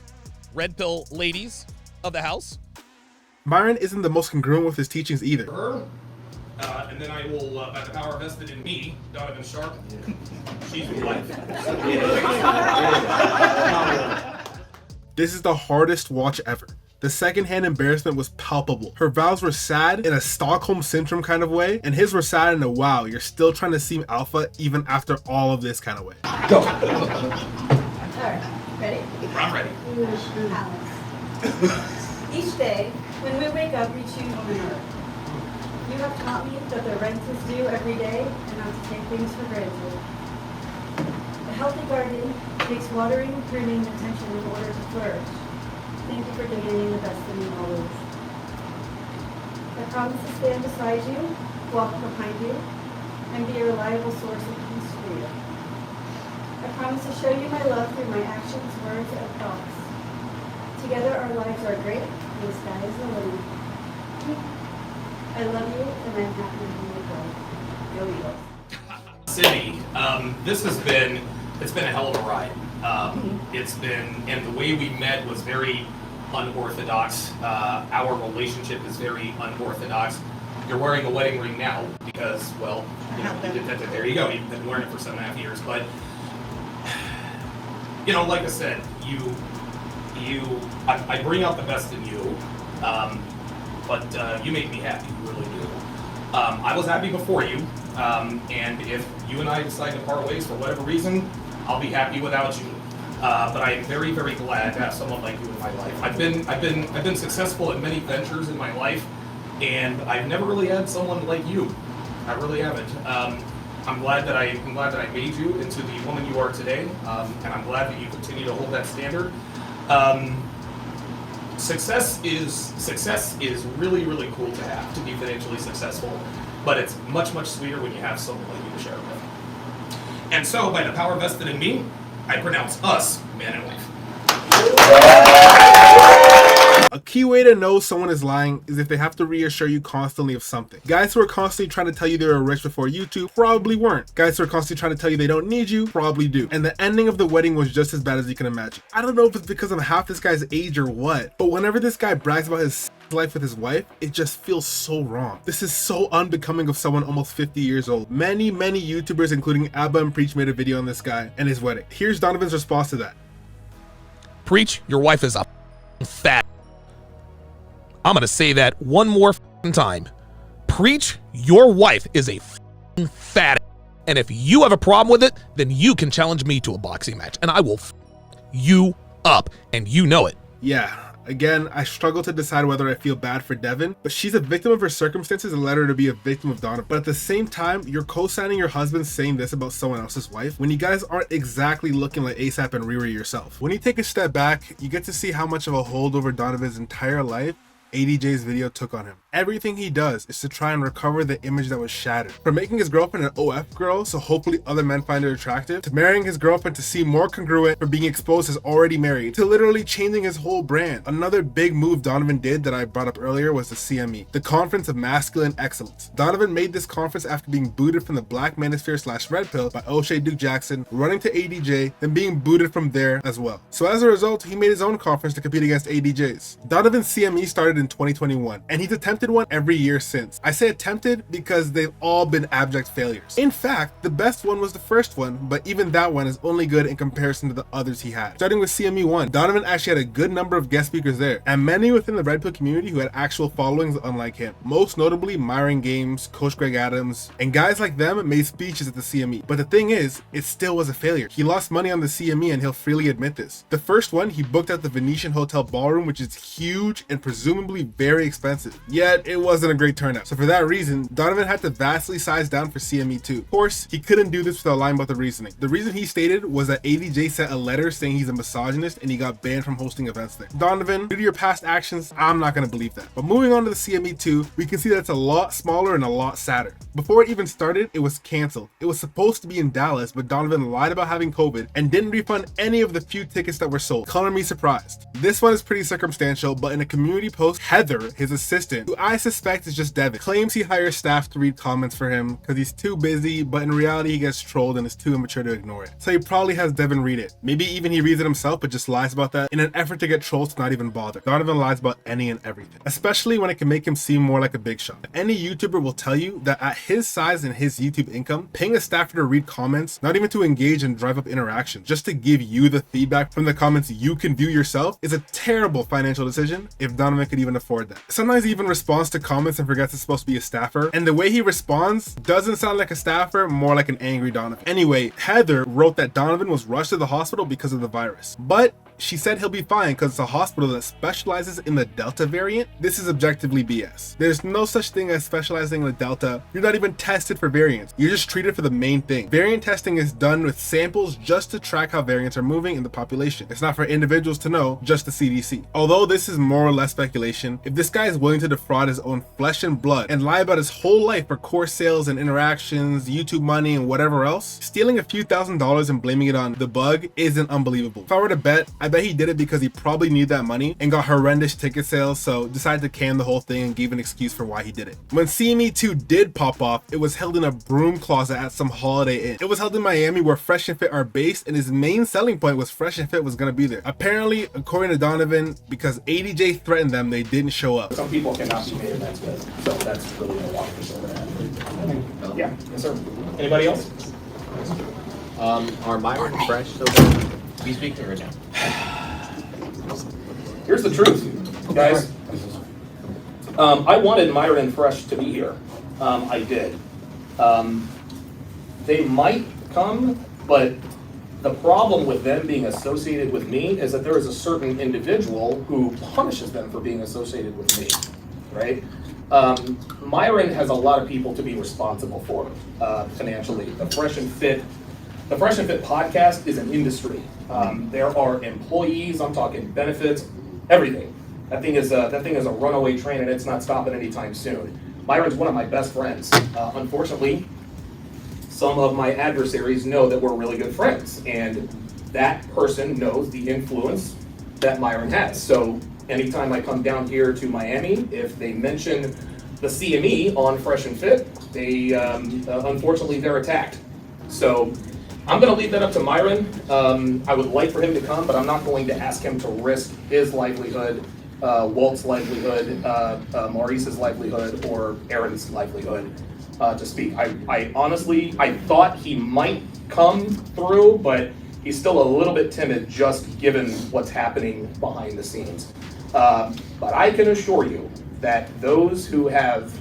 red pill ladies of the house. Myron isn't the most congruent with his teachings either. And then I will, by the power vested in me, Donovan Sharpe, she's your wife. This is the hardest watch ever. The secondhand embarrassment was palpable. Her vows were sad in a Stockholm Syndrome kind of way, and his were sad in a wow, you're still trying to seem alpha even after all of this kind of way. Go. Alright, ready? I'm ready. Each day, when we wake up, we choose honor. You have taught me that the rent is due every day and not to take things for granted. A healthy garden takes watering, pruning, and attention in order to flourish. Thank you for demanding the best in me always. I promise to stand beside you, walk behind you, and be a reliable source of peace for you. I promise to show you my love through my actions, words, and thoughts. Together our lives are great, and the sky is the limit. I love you, and I'm happy to be your girl. Go Eagles. City, it's been a hell of a ride. It's been, and the way we met was very unorthodox. Our relationship is very unorthodox. You're wearing a wedding ring now because, well, you know, there you go. You've been wearing it for 7.5 years. But, you know, like I said, I bring out the best in you, but you make me happy. You really do. I was happy before you, and if you and I decide to part ways for whatever reason, I'll be happy without you. But I am very, very glad to have someone like you in my life. I've been successful in many ventures in my life, and I've never really had someone like you. I really haven't. I'm glad that I made you into the woman you are today, and I'm glad that you continue to hold that standard. Success is really, really cool to have, to be financially successful, but it's much, much sweeter when you have someone like you to share it with. And so, by the power vested in me, I pronounce us man and wife. A key way to know someone is lying is if they have to reassure you constantly of something. Guys who are constantly trying to tell you they were rich before YouTube probably weren't. Guys who are constantly trying to tell you they don't need you probably do. And the ending of the wedding was just as bad as you can imagine. I don't know if it's because I'm half this guy's age or what, but whenever this guy brags about his his life with his wife, it just feels so wrong. This is so unbecoming of someone almost 50 years old. Many YouTubers, including Abba and Preach, made a video on this guy and his wedding. Here's Donovan's response to that. Preach, your wife is a fat. I'm gonna say that one more time. Preach, your wife is a fat. And if you have a problem with it, then you can challenge me to a boxing match and I will you up, and you know it. Yeah. Again, I struggle to decide whether I feel bad for Devon, but she's a victim of her circumstances and led her to be a victim of Donovan. But at the same time, you're co-signing your husband saying this about someone else's wife when you guys aren't exactly looking like ASAP and Riri yourself. When you take a step back, you get to see how much of a hold over Donovan's entire life ADJ's video took on him. Everything he does is to try and recover the image that was shattered. From making his girlfriend an OF girl so hopefully other men find her attractive, to marrying his girlfriend to seem more congruent for being exposed as already married, to literally changing his whole brand. Another big move Donovan did that I brought up earlier was the CME, the Conference of Masculine Excellence. Donovan made this conference after being booted from the Black Manosphere / Red Pill by O'Shea Duke Jackson, running to ADJ, then being booted from there as well. So as a result, he made his own conference to compete against ADJ's. Donovan's CME started in 2021, and he's attempted one every year since. I say attempted because they've all been abject failures. In fact, the best one was the first one, but even that one is only good in comparison to the others he had. Starting with CME 1, Donovan actually had a good number of guest speakers there, and many within the Red Pill community who had actual followings unlike him. Most notably Myron Games, Coach Greg Adams, and guys like them made speeches at the CME. But the thing is, it still was a failure. He lost money on the CME and he'll freely admit this. The first one, he booked at the Venetian Hotel Ballroom, which is huge and presumably very expensive, yet it wasn't a great turnout. So for that reason, Donovan had to vastly size down for CME 2. Of course, he couldn't do this without lying about the reasoning. The reason he stated was that ADJ sent a letter saying he's a misogynist and he got banned from hosting events there. Donovan, due to your past actions, I'm not gonna believe that. But moving on to the CME 2, we can see that it's a lot smaller and a lot sadder. Before it even started, it was canceled. It was supposed to be in Dallas, but Donovan lied about having COVID and didn't refund any of the few tickets that were sold. Color me surprised. This one is pretty circumstantial, but in a community post, Heather, his assistant, who I suspect is just Devon, claims he hires staff to read comments for him because he's too busy, but in reality he gets trolled and is too immature to ignore it. So he probably has Devon read it. Maybe even he reads it himself but just lies about that in an effort to get trolls to not even bother. Donovan lies about any and everything, especially when it can make him seem more like a big shot. Any YouTuber will tell you that at his size and his YouTube income, paying a staffer to read comments, not even to engage and drive up interaction, just to give you the feedback from the comments you can view yourself, is a terrible financial decision if Donovan could even afford that. Sometimes he even responds to comments and forgets it's supposed to be a staffer, and the way he responds doesn't sound like a staffer, more like an angry Donovan. Anyway, Heather wrote that Donovan was rushed to the hospital because of the virus, but she said he'll be fine because it's a hospital that specializes in the Delta variant. This is objectively BS. There's no such thing as specializing in the Delta. You're not even tested for variants. You're just treated for the main thing. Variant testing is done with samples just to track how variants are moving in the population. It's not for individuals to know, just the CDC. Although this is more or less speculation, if this guy is willing to defraud his own flesh and blood and lie about his whole life for course sales and interactions, YouTube money and whatever else, stealing a few $1,000s and blaming it on the bug isn't unbelievable. If I were to bet, I bet he did it because he probably needed that money and got horrendous ticket sales, so decided to can the whole thing and gave an excuse for why he did it. When CME 2 did pop off, it was held in a broom closet at some Holiday Inn. It was held in Miami where Fresh and Fit are based, and his main selling point was Fresh and Fit was gonna be there. Apparently, according to Donovan, because ADJ threatened them, they didn't show up. Some people cannot be made events with, so that's really no longer for that. Yeah, yes sir. Anybody else? Are Myron and Fresh still there? We speak to her now. Here's the truth, guys. I wanted Myron and Fresh to be here. I did. They might come, but the problem with them being associated with me is that there is a certain individual who punishes them for being associated with me, right? Myron has a lot of people to be responsible for financially. The Fresh and Fit podcast is an industry. There are employees. I'm talking benefits, everything. That thing is a runaway train, and it's not stopping anytime soon. Myron's one of my best friends. Unfortunately, some of my adversaries know that we're really good friends, and that person knows the influence that Myron has. So anytime I come down here to Miami, if they mention the CME on Fresh and Fit, they unfortunately they're attacked. So I'm going to leave that up to Myron. I would like for him to come, but I'm not going to ask him to risk his livelihood Walt's livelihood, Maurice's livelihood, or Aaron's livelihood to speak. I honestly, I thought he might come through, but he's still a little bit timid just given what's happening behind the scenes. But I can assure you that those who have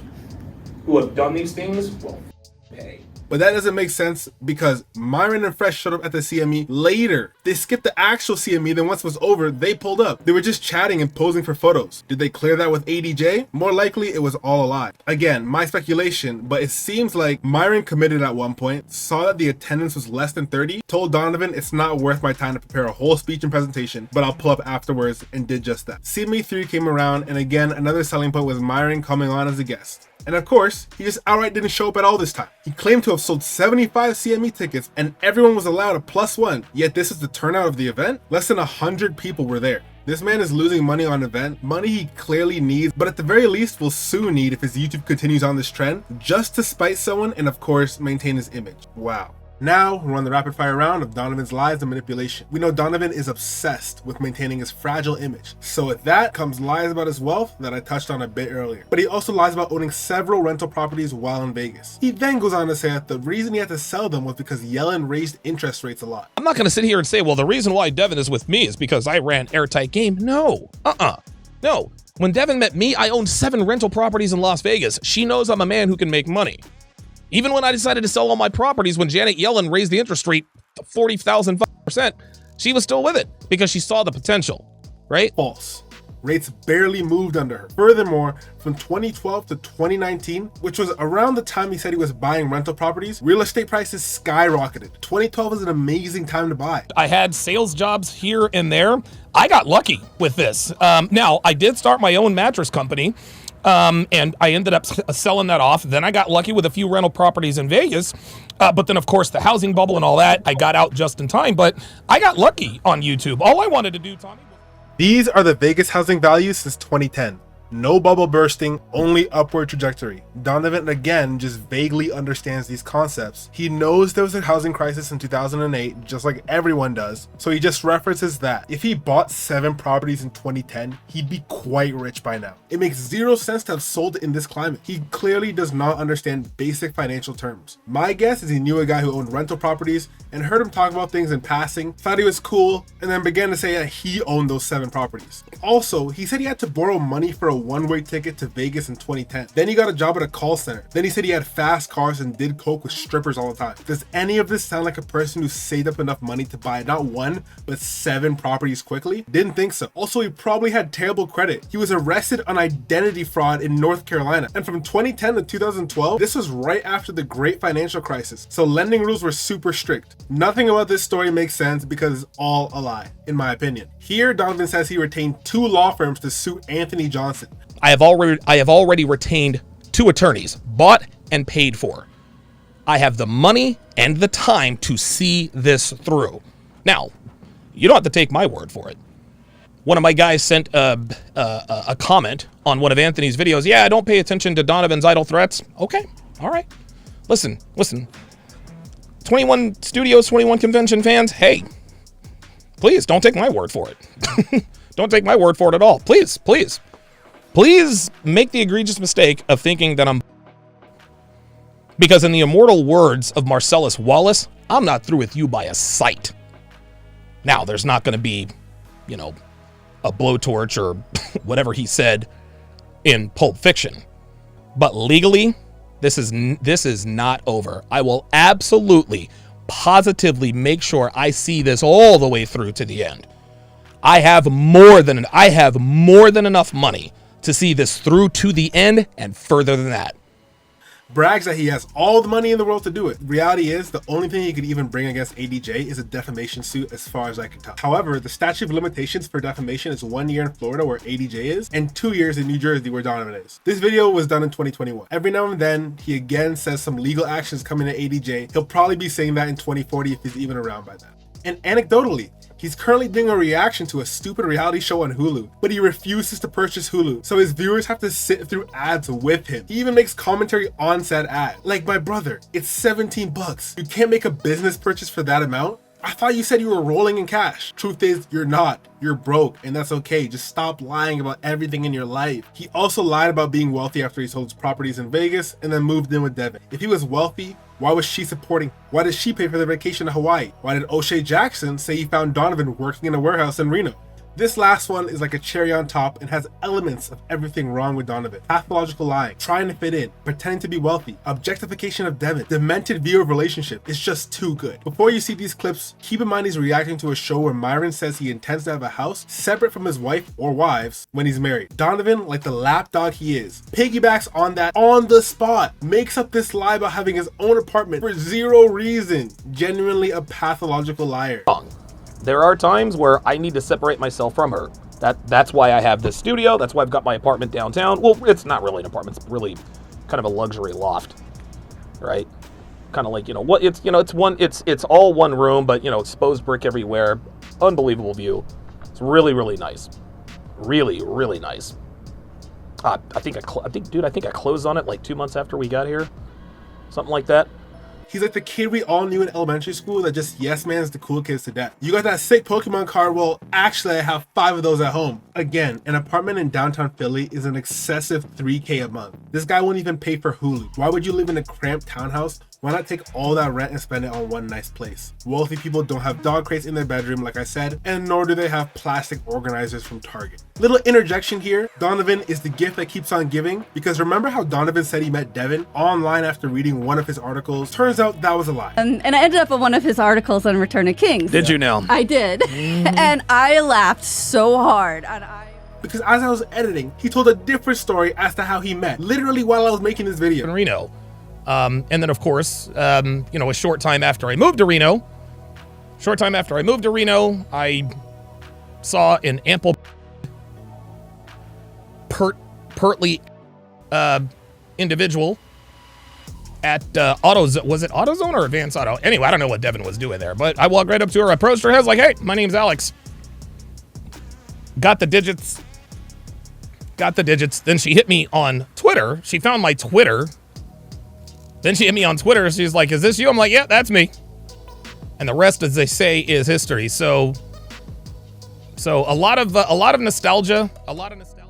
done these things will pay. But that doesn't make sense because Myron and Fresh showed up at the CME later. They skipped the actual CME, then once it was over, they pulled up. They were just chatting and posing for photos. Did they clear that with ADJ? More likely, it was all a lie. Again, my speculation, but it seems like Myron committed at one point, saw that the attendance was less than 30, told Donovan it's not worth my time to prepare a whole speech and presentation, but I'll pull up afterwards, and did just that. CME 3 came around, and again, another selling point was Myron coming on as a guest. And of course, he just outright didn't show up at all this time. He claimed to have sold 75 CME tickets and everyone was allowed a +1, yet this is the turnout of the event? Less than 100 people were there. This man is losing money on event, money he clearly needs, but at the very least will soon need if his YouTube continues on this trend, just to spite someone and of course, maintain his image. Wow. Now, we're on the rapid fire round of Donovan's lies and manipulation. We know Donovan is obsessed with maintaining his fragile image. So with that comes lies about his wealth that I touched on a bit earlier. But he also lies about owning several rental properties while in Vegas. He then goes on to say that the reason he had to sell them was because Yellen raised interest rates a lot. I'm not going to sit here and say, well, the reason why Devon is with me is because I ran Airtight Game. No. No. When Devon met me, I owned 7 rental properties in Las Vegas. She knows I'm a man who can make money. Even when I decided to sell all my properties when Janet Yellen raised the interest rate to 40,000%, she was still with it because she saw the potential, right? False. Rates barely moved under her. Furthermore, from 2012 to 2019, which was around the time he said he was buying rental properties, real estate prices skyrocketed. 2012 was an amazing time to buy. I had sales jobs here and there. I got lucky with this. Now, I did start my own mattress company. And I ended up selling that off. Then I got lucky with a few rental properties in Vegas. But then, of course, the housing bubble and all that, I got out just in time. But I got lucky on YouTube. All I wanted to do, Tommy. These are the Vegas housing values since 2010. No bubble bursting, only upward trajectory. Donovan again just vaguely understands these concepts. He knows there was a housing crisis in 2008, just like everyone does, so he just references that. If he bought 7 properties in 2010, he'd be quite rich by now. It makes zero sense to have sold in this climate. He clearly does not understand basic financial terms. My guess is he knew a guy who owned rental properties and heard him talk about things in passing, thought he was cool, and then began to say that he owned those 7 properties. Also, he said he had to borrow money for a one-way ticket to Vegas in 2010. Then he got a job at a call center. Then he said he had fast cars and did coke with strippers all the time. Does any of this sound like a person who saved up enough money to buy not 1, but 7 properties quickly? Didn't think so. Also, he probably had terrible credit. He was arrested on identity fraud in North Carolina. And from 2010 to 2012, this was right after the great financial crisis. So lending rules were super strict. Nothing about this story makes sense because it's all a lie, in my opinion. Here, Donovan says he retained 2 law firms to sue Anthony Johnson. I have already retained 2 attorneys, bought and paid for. I have the money and the time to see this through. Now, you don't have to take my word for it. One of my guys sent a comment on one of Anthony's videos. Yeah, don't pay attention to Donovan's idle threats. Okay, all right. Listen. 21 Studios, 21 Convention fans, hey, please don't take my word for it. Don't take my word for it at all. Please make the egregious mistake of thinking that I'm... Because in the immortal words of Marcellus Wallace, I'm not through with you by a sight. Now, there's not going to be, a blowtorch or whatever he said in Pulp Fiction. But legally, this is not over. I will absolutely, positively make sure I see this all the way through to the end. I have more than enough money to see this through to the end and further than that. Brags that he has all the money in the world to do it. Reality is, the only thing he could even bring against ADJ is a defamation suit as far as I can tell. However, the statute of limitations for defamation is 1 year in Florida where ADJ is, and 2 years in New Jersey where Donovan is. This video was done in 2021. Every now and then, he again says some legal actions coming to ADJ. He'll probably be saying that in 2040 if he's even around by then. And anecdotally, he's currently doing a reaction to a stupid reality show on Hulu, but he refuses to purchase Hulu, so his viewers have to sit through ads with him. He even makes commentary on said ad. Like, my brother, it's $17. You can't make a business purchase for that amount? I thought you said you were rolling in cash. Truth is, you're not. You're broke, and that's okay. Just stop lying about everything in your life. He also lied about being wealthy after he sold his properties in Vegas and then moved in with Devon. If he was wealthy, why was she supporting? Why did she pay for their vacation to Hawaii? Why did O'Shea Jackson say he found Donovan working in a warehouse in Reno? This last one is like a cherry on top and has elements of everything wrong with Donovan. Pathological lying, trying to fit in, pretending to be wealthy, objectification of Devon, demented view of relationship. It's just too good. Before you see these clips, keep in mind he's reacting to a show where Myron says he intends to have a house separate from his wife or wives when he's married. Donovan, like the lapdog he is, piggybacks on that on the spot, makes up this lie about having his own apartment for zero reason. Genuinely a pathological liar. There are times where I need to separate myself from her. That's why I have this studio. That's why I've got my apartment downtown. Well, it's not really an apartment. It's really kind of a luxury loft, right? Kind of like, you know, what it's, you know, it's all one room, but, you know, exposed brick everywhere. Unbelievable view. It's really, really nice. Really, really nice. I think I closed on it like 2 months after we got here. Something like that. He's like the kid we all knew in elementary school that just yes mans the cool kids to death. You got that sick Pokemon card? Well, actually I have 5 of those at home. Again, an apartment in downtown Philly is an excessive $3K a month. This guy won't even pay for Hulu. Why would you live in a cramped townhouse? Why not take all that rent and spend it on one nice place? Wealthy people don't have dog crates in their bedroom, like I said, and nor do they have plastic organizers from Target. Little interjection here, Donovan is the gift that keeps on giving, because remember how Donovan said he met Devon online after reading one of his articles? Turns out that was a lie. And I ended up on one of his articles on Return of Kings. Did you now? I did. And I laughed so hard. Because as I was editing, he told a different story as to how he met, literally while I was making this video. In Reno. And then, of course, you know, a short time after I moved to Reno, I saw an ample, pertly individual at AutoZone. Was it AutoZone or Advance Auto? Anyway, I don't know what Devon was doing there, but I walked right up to her, approached her, I was like, hey, my name's Alex. Got the digits. Then she hit me on Twitter. She found my Twitter. Then she hit me on Twitter. She's like, is this you? I'm like, yeah, that's me. And the rest, as they say, is history. So a lot of nostalgia,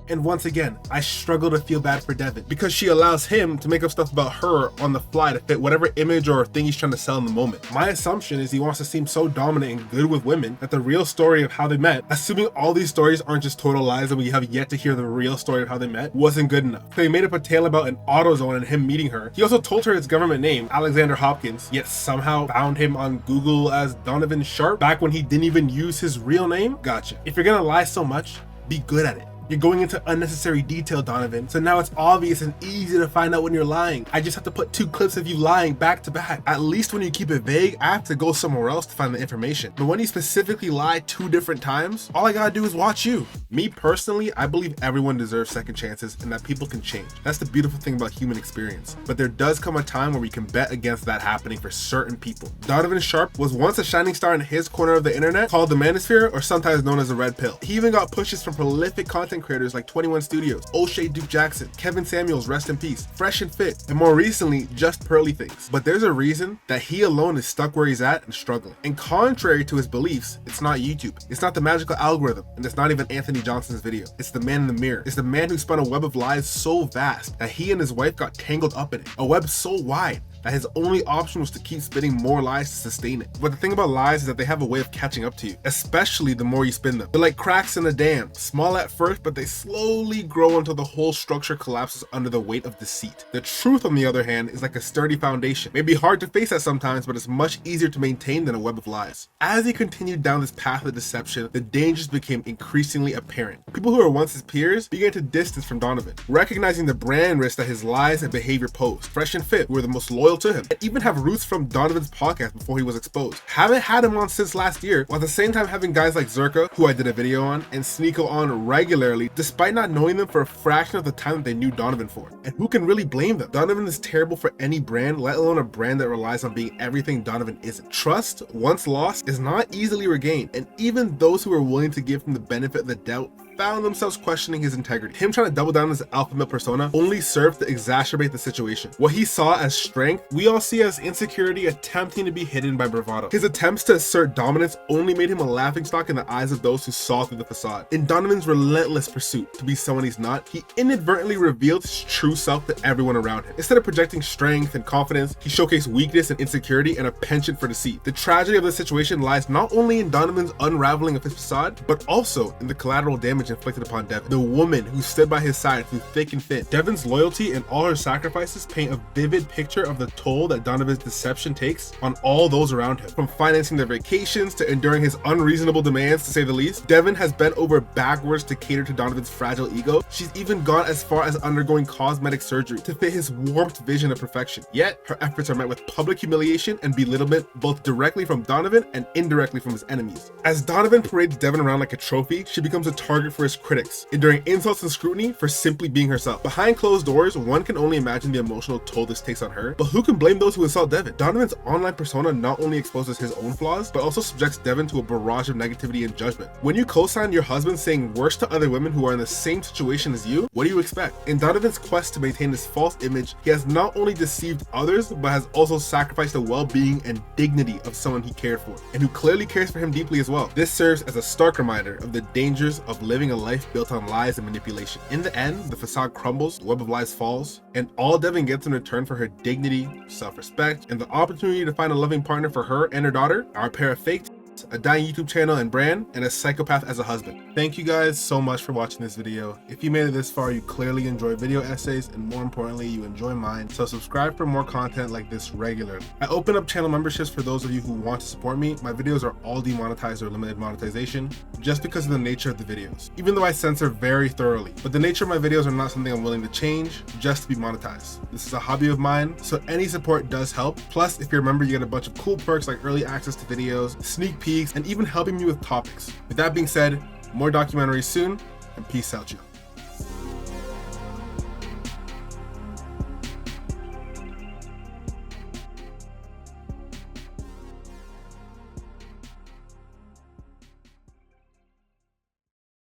And once again, I struggle to feel bad for Devon because she allows him to make up stuff about her on the fly to fit whatever image or thing he's trying to sell in the moment. My assumption is he wants to seem so dominant and good with women that the real story of how they met, assuming all these stories aren't just total lies and we have yet to hear the real story of how they met, wasn't good enough. So he made up a tale about an AutoZone and him meeting her. He also told her his government name, Alexander Hopkins, yet somehow found him on Google as Donovan Sharpe back when he didn't even use his real name. Gotcha. If you're gonna lie so much, be good at it. You're going into unnecessary detail, Donovan, so now it's obvious and easy to find out when you're lying. I just have to put 2 clips of you lying back to back. At least when you keep it vague, I have to go somewhere else to find the information. But when you specifically lie 2 different times, all I gotta do is watch you. Me personally, I believe everyone deserves second chances and that people can change. That's the beautiful thing about human experience. But there does come a time where we can bet against that happening for certain people. Donovan Sharpe was once a shining star in his corner of the internet called the Manosphere, or sometimes known as the Red Pill. He even got pushes from prolific content creators like 21 Studios, O'Shea Duke Jackson, Kevin Samuels, rest in peace, Fresh and Fit, and more recently, Just Pearly Things. But there's a reason that he alone is stuck where he's at and struggling. And contrary to his beliefs, it's not YouTube, it's not the magical algorithm, and it's not even Anthony Johnson's video. It's the man in the mirror. It's the man who spun a web of lies so vast that he and his wife got tangled up in it. A web so wide that his only option was to keep spinning more lies to sustain it. But the thing about lies is that they have a way of catching up to you, especially the more you spin them. They're like cracks in a dam, small at first, but they slowly grow until the whole structure collapses under the weight of deceit. The truth, on the other hand, is like a sturdy foundation. It may be hard to face at sometimes, but it's much easier to maintain than a web of lies. As he continued down this path of deception, the dangers became increasingly apparent. People who were once his peers began to distance from Donovan, recognizing the brand risk that his lies and behavior posed. Fresh and Fit were the most loyal to him, and even have roots from Donovan's podcast before he was exposed. Haven't had him on since last year, while at the same time having guys like Zerka, who I did a video on, and Sneeko on regularly, despite not knowing them for a fraction of the time that they knew Donovan for. And who can really blame them? Donovan is terrible for any brand, let alone a brand that relies on being everything Donovan isn't. Trust, once lost, is not easily regained, and even those who are willing to give him the benefit of the doubt found themselves questioning his integrity. Him trying to double down on his alpha male persona only served to exacerbate the situation. What he saw as strength, we all see as insecurity attempting to be hidden by bravado. His attempts to assert dominance only made him a laughingstock in the eyes of those who saw through the facade. In Donovan's relentless pursuit to be someone he's not, he inadvertently revealed his true self to everyone around him. Instead of projecting strength and confidence, he showcased weakness and insecurity and a penchant for deceit. The tragedy of this situation lies not only in Donovan's unraveling of his facade, but also in the collateral damage inflicted upon Devon, the woman who stood by his side through thick and thin. Devon's loyalty and all her sacrifices paint a vivid picture of the toll that Donovan's deception takes on all those around him. From financing their vacations to enduring his unreasonable demands, to say the least, Devon has bent over backwards to cater to Donovan's fragile ego. She's even gone as far as undergoing cosmetic surgery to fit his warped vision of perfection. Yet, her efforts are met with public humiliation and belittlement, both directly from Donovan and indirectly from his enemies. As Donovan parades Devon around like a trophy, she becomes a target for his critics, enduring insults and scrutiny for simply being herself. Behind closed doors, one can only imagine the emotional toll this takes on her, but who can blame those who insult Devon? Donovan's online persona not only exposes his own flaws, but also subjects Devon to a barrage of negativity and judgment. When you co-sign your husband saying worse to other women who are in the same situation as you, what do you expect? In Donovan's quest to maintain this false image, he has not only deceived others, but has also sacrificed the well-being and dignity of someone he cared for, and who clearly cares for him deeply as well. This serves as a stark reminder of the dangers of living a life built on lies and manipulation. In the end, the facade crumbles, the web of lies falls, and all Devon gets in return for her dignity, self-respect, and the opportunity to find a loving partner for her and her daughter are a pair of fake, a dying YouTube channel and brand, and a psychopath as a husband. Thank you guys so much for watching this video. If you made it this far, you clearly enjoy video essays, and more importantly, you enjoy mine. So subscribe for more content like this regularly. I open up channel memberships for those of you who want to support me. My videos are all demonetized or limited monetization just because of the nature of the videos, even though I censor very thoroughly. But the nature of my videos are not something I'm willing to change just to be monetized. This is a hobby of mine, so any support does help. Plus, if you're a member, you get a bunch of cool perks like early access to videos, sneak peeks, and even helping me with topics. With that being said, more documentaries soon, and peace out, y'all.